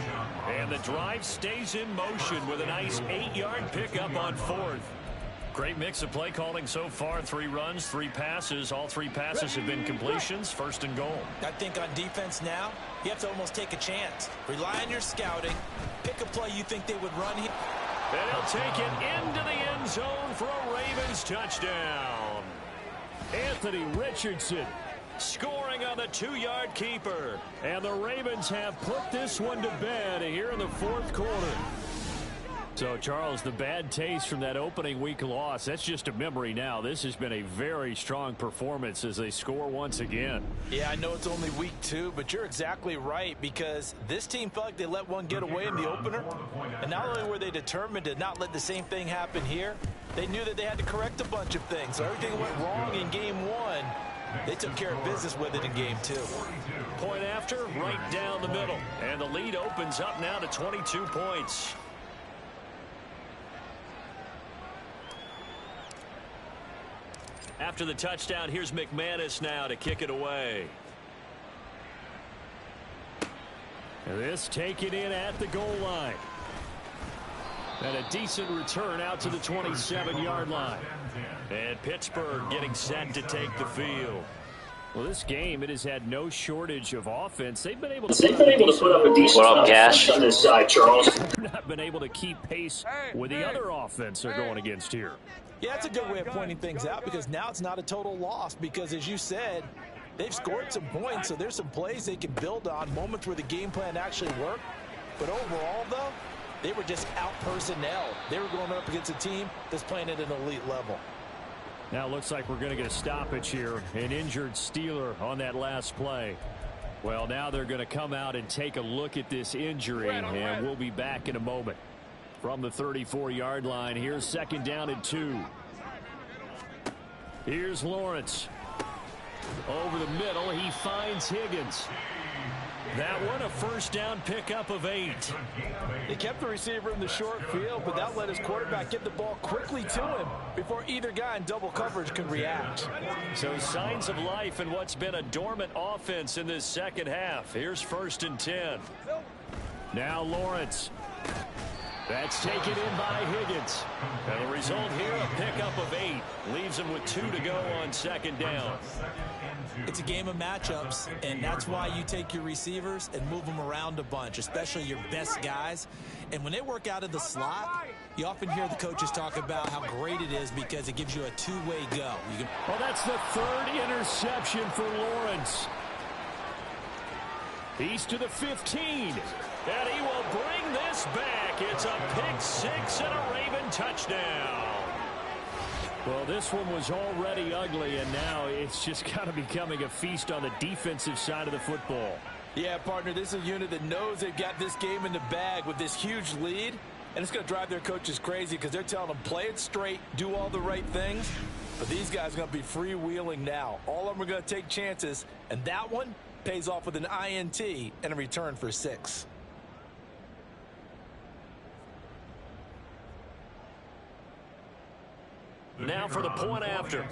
And the drive stays in motion with a nice 8-yard pickup on 4th. Great mix of play calling so far. 3 runs, 3 passes. All 3 passes have been completions. 1st and goal. I think on defense now, you have to almost take a chance. Rely on your scouting. Pick a play you think they would run here. And he'll take it into the end zone for a Ravens touchdown. Anthony Richardson scoring on the 2-yard keeper. And the Ravens have put this one to bed here in the 4th quarter. So, Charles, the bad taste from that opening week loss, that's just a memory now. This has been a very strong performance as they score once again. Yeah, I know it's only week 2, but you're exactly right, because this team felt like they let one get away in the opener. And not only were they determined to not let the same thing happen here, they knew that they had to correct a bunch of things. So everything went wrong in game 1. They took care of business with it in game 2. Point after, right down the middle. And the lead opens up now to 22 points. After the touchdown, here's McManus now to kick it away. And this taken in at the goal line. And a decent return out to the 27-yard line. And Pittsburgh getting set to take the field. Well, this game, it has had no shortage of offense. They've been able to put up a decent offense on this side, Charles. They've not been able to keep pace with the other offense they're going against here. Yeah, that's a good way of pointing things out, because now it's not a total loss, because as you said, They've scored some points, so there's some plays they can build on, moments where the game plan actually worked. But overall, though, they were just out-personnel. They were going up against a team that's playing at an elite level. Now it looks like we're going to get a stoppage here. An injured Steeler on that last play. Well, now they're going to come out and take a look at this injury, and we'll be back in a moment. From the 34-yard line, here's 2nd down and 2. Here's Lawrence. Over the middle, he finds Higgins. That one, a 1st down pickup of 8. They kept the receiver in the short field, but that let his quarterback get the ball quickly to him before either guy in double coverage could react. So signs of life in what's been a dormant offense in this second half. Here's 1st and 10. Now Lawrence. That's taken in by Higgins. And the result here, a pickup of 8. Leaves him with 2 to go on 2nd down. It's a game of matchups, and that's why you take your receivers and move them around a bunch, especially your best guys. And when they work out of the slot, you often hear the coaches talk about how great it is because it gives you a two-way go. Well, that's the 3rd interception for Lawrence. He's to the 15. And he will bring this back. It's a pick 6 and a Raven touchdown. Well, this one was already ugly, and now it's just kind of becoming a feast on the defensive side of the football. Yeah, partner, this is a unit that knows they've got this game in the bag with this huge lead, and it's going to drive their coaches crazy because they're telling them play it straight, do all the right things. But these guys are going to be freewheeling now. All of them are going to take chances, and that one pays off with an INT and a return for 6. Now for the point after.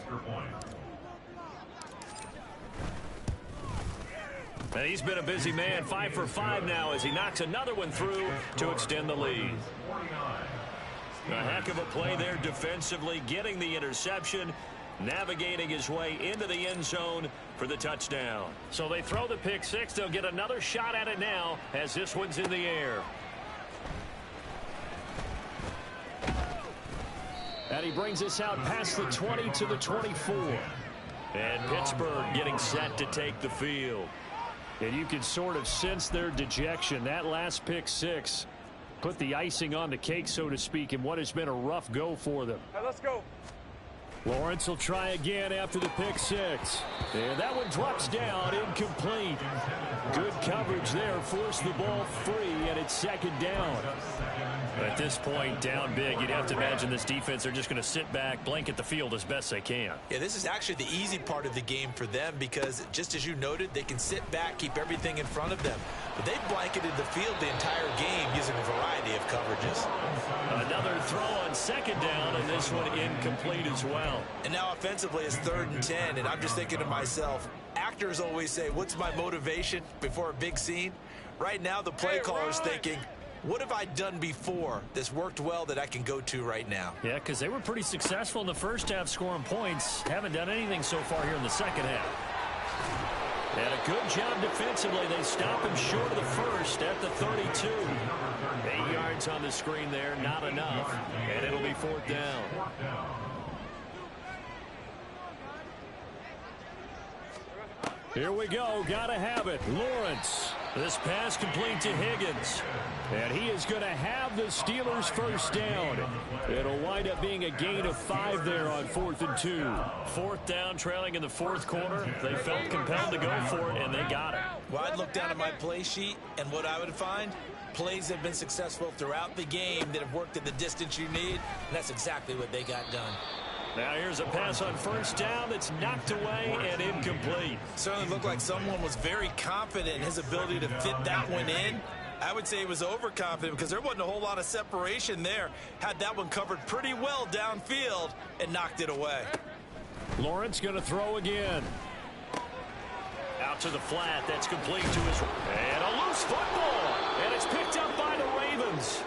And he's been a busy man, 5 for 5 now as he knocks another one through to extend the lead. A heck of a play there defensively, getting the interception, navigating his way into the end zone for the touchdown. So they throw the pick 6. They'll get another shot at it now as this one's in the air. And he brings us out past the 20 to the 24. And Pittsburgh getting set to take the field. And you can sort of sense their dejection. That last pick 6 put the icing on the cake, so to speak, in what has been a rough go for them. All right, let's go. Lawrence will try again after the pick 6. And that one drops down, incomplete. Good coverage there, forced the ball free, and it's 2nd down. At this point, down big, you'd have to imagine this defense are just going to sit back, blanket the field as best they can. Yeah, this is actually the easy part of the game for them because, just as you noted, they can sit back, keep everything in front of them. But they've blanketed the field the entire game using a variety of coverages. Another throw on 2nd down, and this one incomplete as well. And now offensively it's 3rd and 10, and I'm just thinking to myself, actors always say, what's my motivation before a big scene? Right now the play caller's thinking, what have I done before that's worked well that I can go to right now? Yeah, because they were pretty successful in the first half scoring points. Haven't done anything so far here in the second half. And a good job defensively. They stop him short of the first at the 32. 8 yards on the screen there, not enough. And it'll be 4th down. Here we go. Gotta have it. Lawrence. This pass complete to Higgins. And he is going to have the Steelers' 1st down. It'll wind up being a gain of 5 there on 4th and 2. 4th down, trailing in the 4th quarter. They felt compelled to go for it, and they got it. Well, I'd look down at my play sheet, and what I would find, plays have been successful throughout the game that have worked at the distance you need, and that's exactly what they got done. Now here's a pass on 1st down that's knocked away and incomplete. Certainly looked like someone was very confident in his ability to fit that one in. I would say he was overconfident because there wasn't a whole lot of separation there. Had that one covered pretty well downfield and knocked it away. Lawrence going to throw again. Out to the flat. That's complete to his... And a loose football. And it's picked up by the Ravens.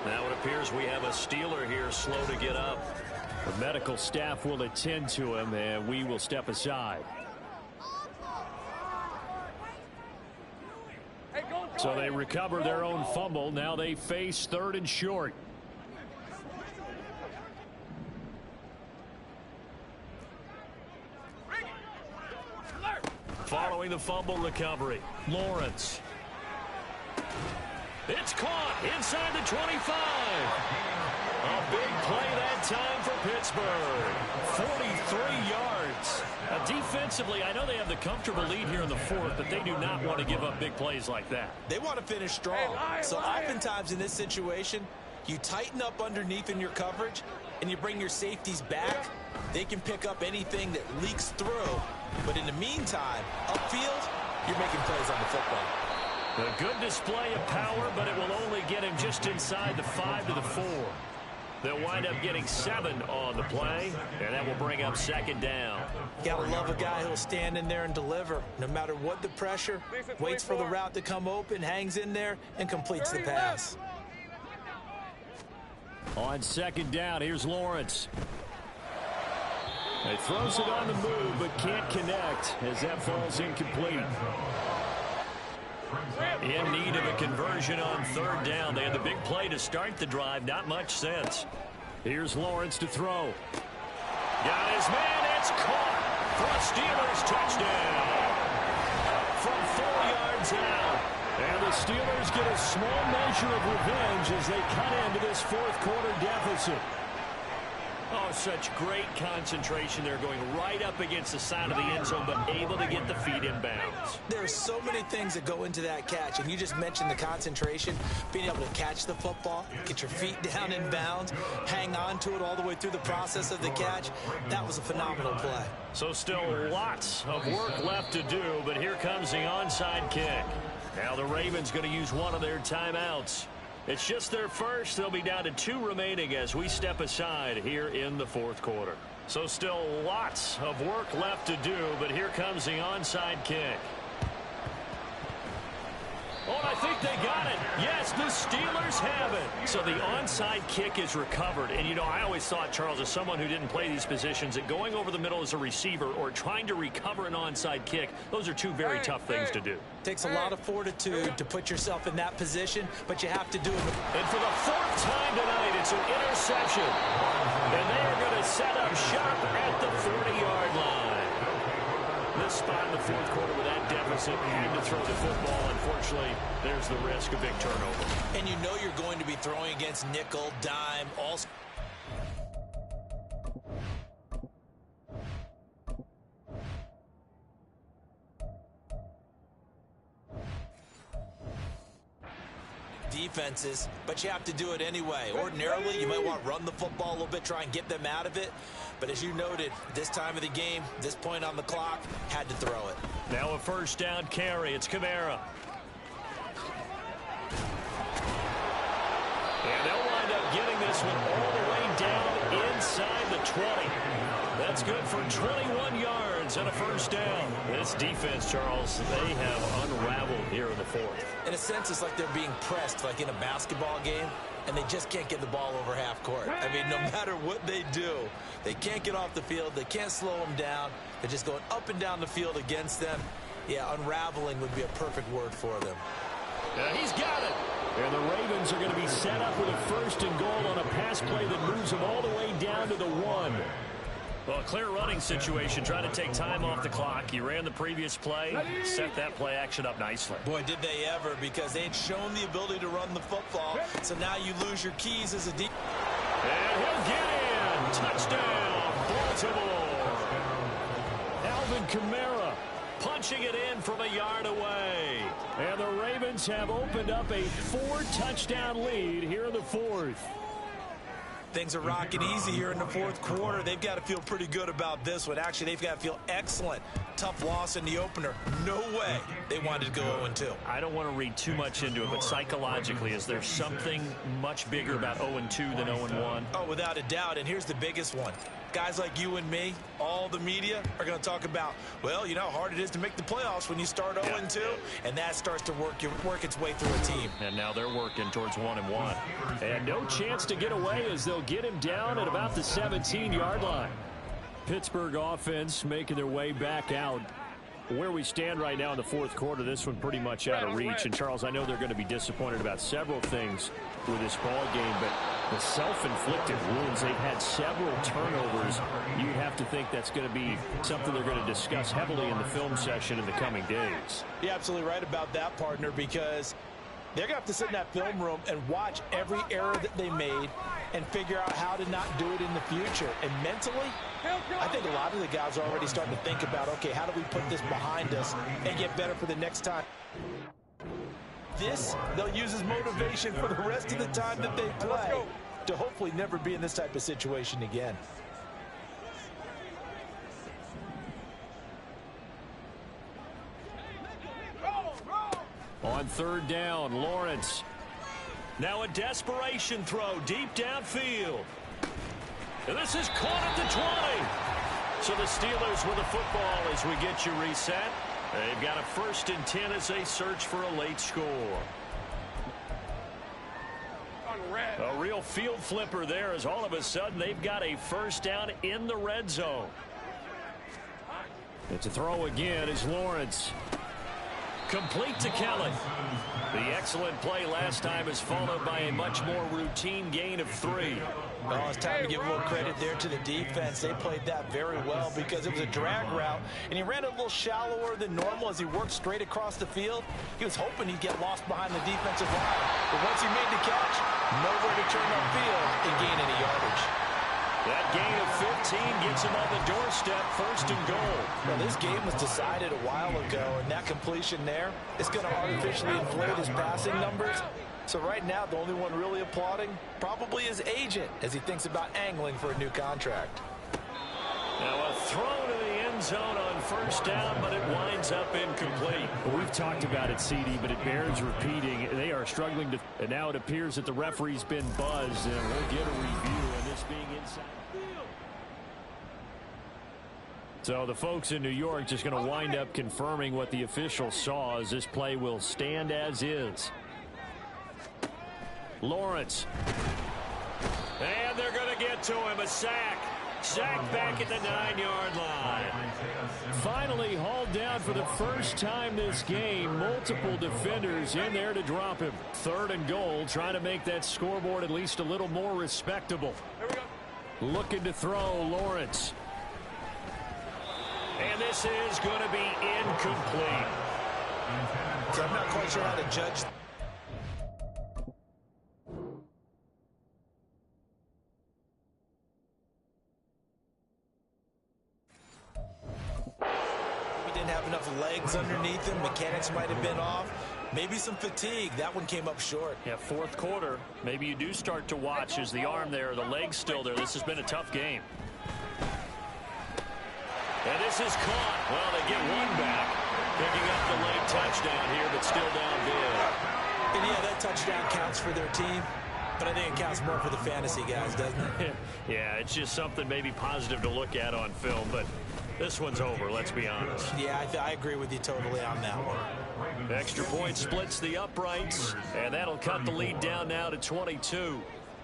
Now it appears we have a Steeler here slow to get up. The medical staff will attend to him, and we will step aside. So they recover their own fumble. Now they face 3rd and short. throwing the fumble recovery. Lawrence. It's caught inside the 25. A big play that time for Pittsburgh. 43 yards. Defensively, I know they have the comfortable lead here in the fourth, but they do not want to give up big plays like that. They want to finish strong. So oftentimes in this situation, you tighten up underneath in your coverage, and you bring your safeties back. They can pick up anything that leaks through. But in the meantime, upfield, you're making plays on the football. A good display of power, but it will only get him just inside the 5 to the 4. They'll wind up getting 7 on the play, and that will bring up second down. You gotta love a guy who'll stand in there and deliver. No matter what the pressure, waits for the route to come open, hangs in there, and completes the pass. On second down, here's Lawrence. He throws it on the move, but can't connect as that falls incomplete. In need of a conversion on third down. They had the big play to start the drive. Not much sense. Here's Lawrence to throw. Got his man. It's caught for a Steelers touchdown. From 4 yards out. And the Steelers get a small measure of revenge as they cut into this fourth quarter deficit. Oh, such great concentration. They're going right up against the side of the end zone, but able to get the feet in bounds. There's so many things that go into that catch, and you just mentioned the concentration, being able to catch the football, get your feet down in bounds, hang on to it all the way through the process of the catch. That was a phenomenal play. So still lots of work left to do, but here comes the onside kick. Now the Ravens going to use one of their timeouts. It's just their first. They'll be down to 2 remaining as we step aside here in the fourth quarter. So still lots of work left to do, but here comes the onside kick. Oh, I think they got it. Yes, the Steelers have it. So the onside kick is recovered. And, you know, I always thought, Charles, as someone who didn't play these positions, that going over the middle as a receiver or trying to recover an onside kick, those are 2 very tough things to do. Takes a lot of fortitude to put yourself in that position, but you have to do it. And for the 4th time tonight, it's an interception. And they are going to set up shop at the 40-yard line. This spot in the fourth quarter with that deficit, had to throw the football. Unfortunately, there's the risk of big turnover. And you know you're going to be throwing against nickel, dime, all. Defenses, but you have to do it anyway. Ordinarily, you might want to run the football a little bit, try and get them out of it. But as you noted, this time of the game, this point on the clock, had to throw it. Now a first down carry. It's Kamara. And they'll wind up getting this one all the way down inside the 20. That's good for 21 yards and a first down. This defense, Charles, they have unraveled here in the fourth. In a sense, it's like they're being pressed, like in a basketball game, and they just can't get the ball over half court. I mean, no matter what they do, they can't get off the field. They can't slow them down. They're just going up and down the field against them. Yeah, unraveling would be a perfect word for them. He's got it. And the Ravens are going to be set up with a first and goal on a pass play that moves them all the way down to the 1. Well, a clear running situation, trying to take time off the clock. He ran the previous play, set that play action up nicely. Boy, did they ever, because they had shown the ability to run the football. So now you lose your keys as a deep. And he'll get in. Touchdown, Baltimore. Alvin Kamara punching it in from a yard away. And the Ravens have opened up a 4-touchdown lead here in the fourth. Things are rocking easy here in the fourth quarter. They've got to feel pretty good about this one. Actually, they've got to feel excellent. Tough loss in the opener. No way they wanted to go 0-2. I don't want to read too much into it, but psychologically, is there something much bigger about 0-2 than 0-1? Oh, without a doubt. And here's the biggest one. Guys like you and me, all the media, are going to talk about, well, you know how hard it is to make the playoffs when you start 0-2, and that starts to work its way through a team. And now they're working towards 1-1. And no chance to get away as they'll get him down at about the 17-yard line. Pittsburgh offense making their way back out. Where we stand right now in the fourth quarter, this one pretty much out of reach. And, Charles, I know they're going to be disappointed about several things with this ball game, but The self-inflicted wounds, they've had several turnovers. You have to think that's going to be something they're going to discuss heavily in the film session in the coming days. You're absolutely right about that, partner, because they're going to have to sit in that film room and watch every error that they made and figure out how to not do it in the future. And mentally, I think a lot of the guys are already starting to think about, okay, how do we put this behind us and get better for the next time? This, they'll use as motivation for the rest of the time that they play to hopefully never be in this type of situation again. On third down, Lawrence. Now a desperation throw deep downfield. And this is caught at the 20. So the Steelers with the football as we get you reset. They've got a 1st and 10 as they search for a late score. A real field flipper there as all of a sudden they've got a 1st down in the red zone. It's a throw again as Lawrence. Complete to Kelly. The excellent play last time is followed by a much more routine gain of 3. Well, it's time to give a little credit there to the defense. They played that very well because it was a drag route, and he ran a little shallower than normal as he worked straight across the field. He was hoping he'd get lost behind the defensive line, but once he made the catch, nowhere to turn upfield and gain any yardage. That gain of 15 gets him on the doorstep, 1st and goal. Well, this game was decided a while ago, and that completion there is going to artificially inflate his passing numbers. So right now, the only one really applauding probably his agent as he thinks about angling for a new contract. Now a throw to the end zone on 1st down, but it winds up incomplete. Well, we've talked about it, CD, but it bears repeating. They are struggling to, and now it appears that the referee's been buzzed, and we'll get a review of this being inside the field. So the folks in New York just going to wind up confirming what the official saw as this play will stand as is. Lawrence. And they're going to get to him, a sack. Sack back at the 9-yard line. Finally hauled down for the first time this game. Multiple defenders in there to drop him. 3rd and goal, trying to make that scoreboard at least a little more respectable. Looking to throw, Lawrence. And this is going to be incomplete. So I'm not quite sure how to judge. Legs underneath him. Mechanics might have been off. Maybe some fatigue. That one came up short. Yeah, 4th quarter. Maybe you do start to watch as the arm there, the leg's still there. This has been a tough game. And this is caught. Well, they get one back. Picking up the late touchdown here, but still down big. And yeah, that touchdown counts for their team. But I think it counts more for the fantasy guys, doesn't it? Yeah, it's just something maybe positive to look at on film, but this one's over, let's be honest. Yeah, I agree with you totally on that one. Extra point splits the uprights, and that'll cut the lead down now to 22.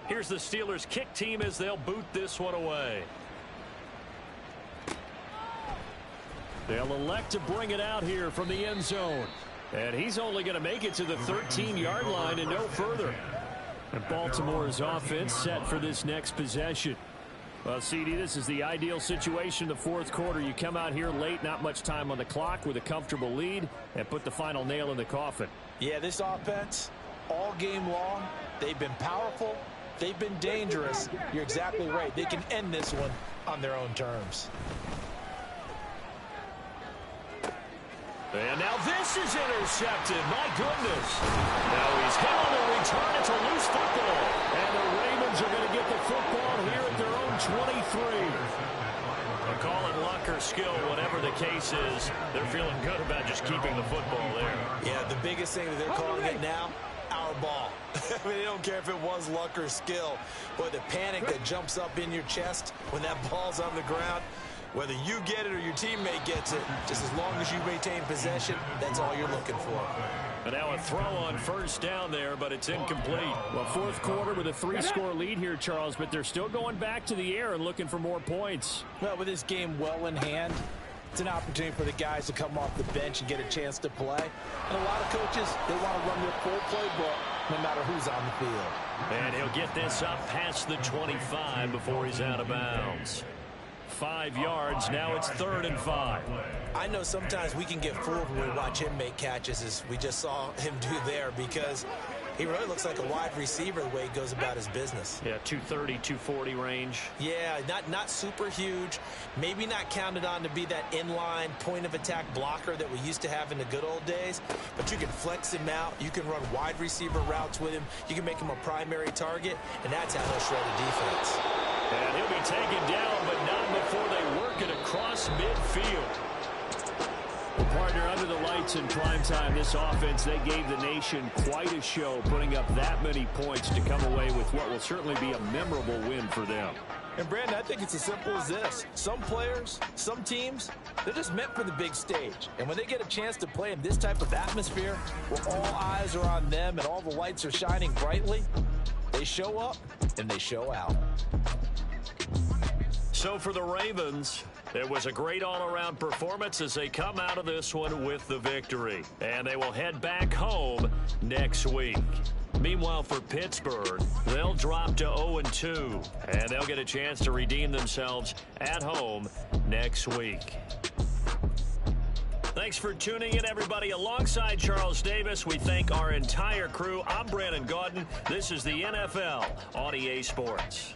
Here's the Steelers kick team as they'll boot this one away. They'll elect to bring it out here from the end zone. And he's only going to make it to the 13-yard line and no further. And Baltimore's offense set for this next possession. Well, CD, this is the ideal situation in the 4th quarter. You come out here late, not much time on the clock with a comfortable lead, and put the final nail in the coffin. Yeah, this offense, all game long, they've been powerful, they've been dangerous. You're exactly right. They can end this one on their own terms. And now this is intercepted. My goodness. Now he's hit on the return. It's a loose football. And the Ravens are going to get the football here at their own 23. I'll call it luck or skill, whatever the case is. They're feeling good about just keeping the football there. Yeah, the biggest thing that they're calling it now, our ball. I mean, they don't care if it was luck or skill. Boy, the panic that jumps up in your chest when that ball's on the ground, whether you get it or your teammate gets it, just as long as you maintain possession, that's all you're looking for. And now a throw on 1st down there, but it's incomplete. Well, 4th quarter with a 3-score lead here, Charles, but they're still going back to the air and looking for more points. Well, with this game well in hand, it's an opportunity for the guys to come off the bench and get a chance to play. And a lot of coaches, they want to run their full playbook no matter who's on the field. And he'll get this up past the 25 before he's out of bounds. 5 yards. Now it's 3rd and 5. I know sometimes we can get fooled when we watch him make catches, as we just saw him do there, because he really looks like a wide receiver the way he goes about his business. Yeah, 230, 240 range. Yeah, not super huge. Maybe not counted on to be that inline point-of-attack blocker that we used to have in the good old days. But you can flex him out. You can run wide receiver routes with him. You can make him a primary target, and that's how he'll shred a defense. And he'll be taken down, but not before they work it across midfield. Well, partner, under the lights in primetime, this offense, they gave the nation quite a show, putting up that many points to come away with what will certainly be a memorable win for them. And, Brandon, I think it's as simple as this. Some players, some teams, they're just meant for the big stage. And when they get a chance to play in this type of atmosphere, where all eyes are on them and all the lights are shining brightly, they show up and they show out. So for the Ravens, it was a great all-around performance as they come out of this one with the victory. And they will head back home next week. Meanwhile, for Pittsburgh, they'll drop to 0-2, and they'll get a chance to redeem themselves at home next week. Thanks for tuning in, everybody. Alongside Charles Davis, we thank our entire crew. I'm Brandon Gaudin. This is the NFL on EA Sports.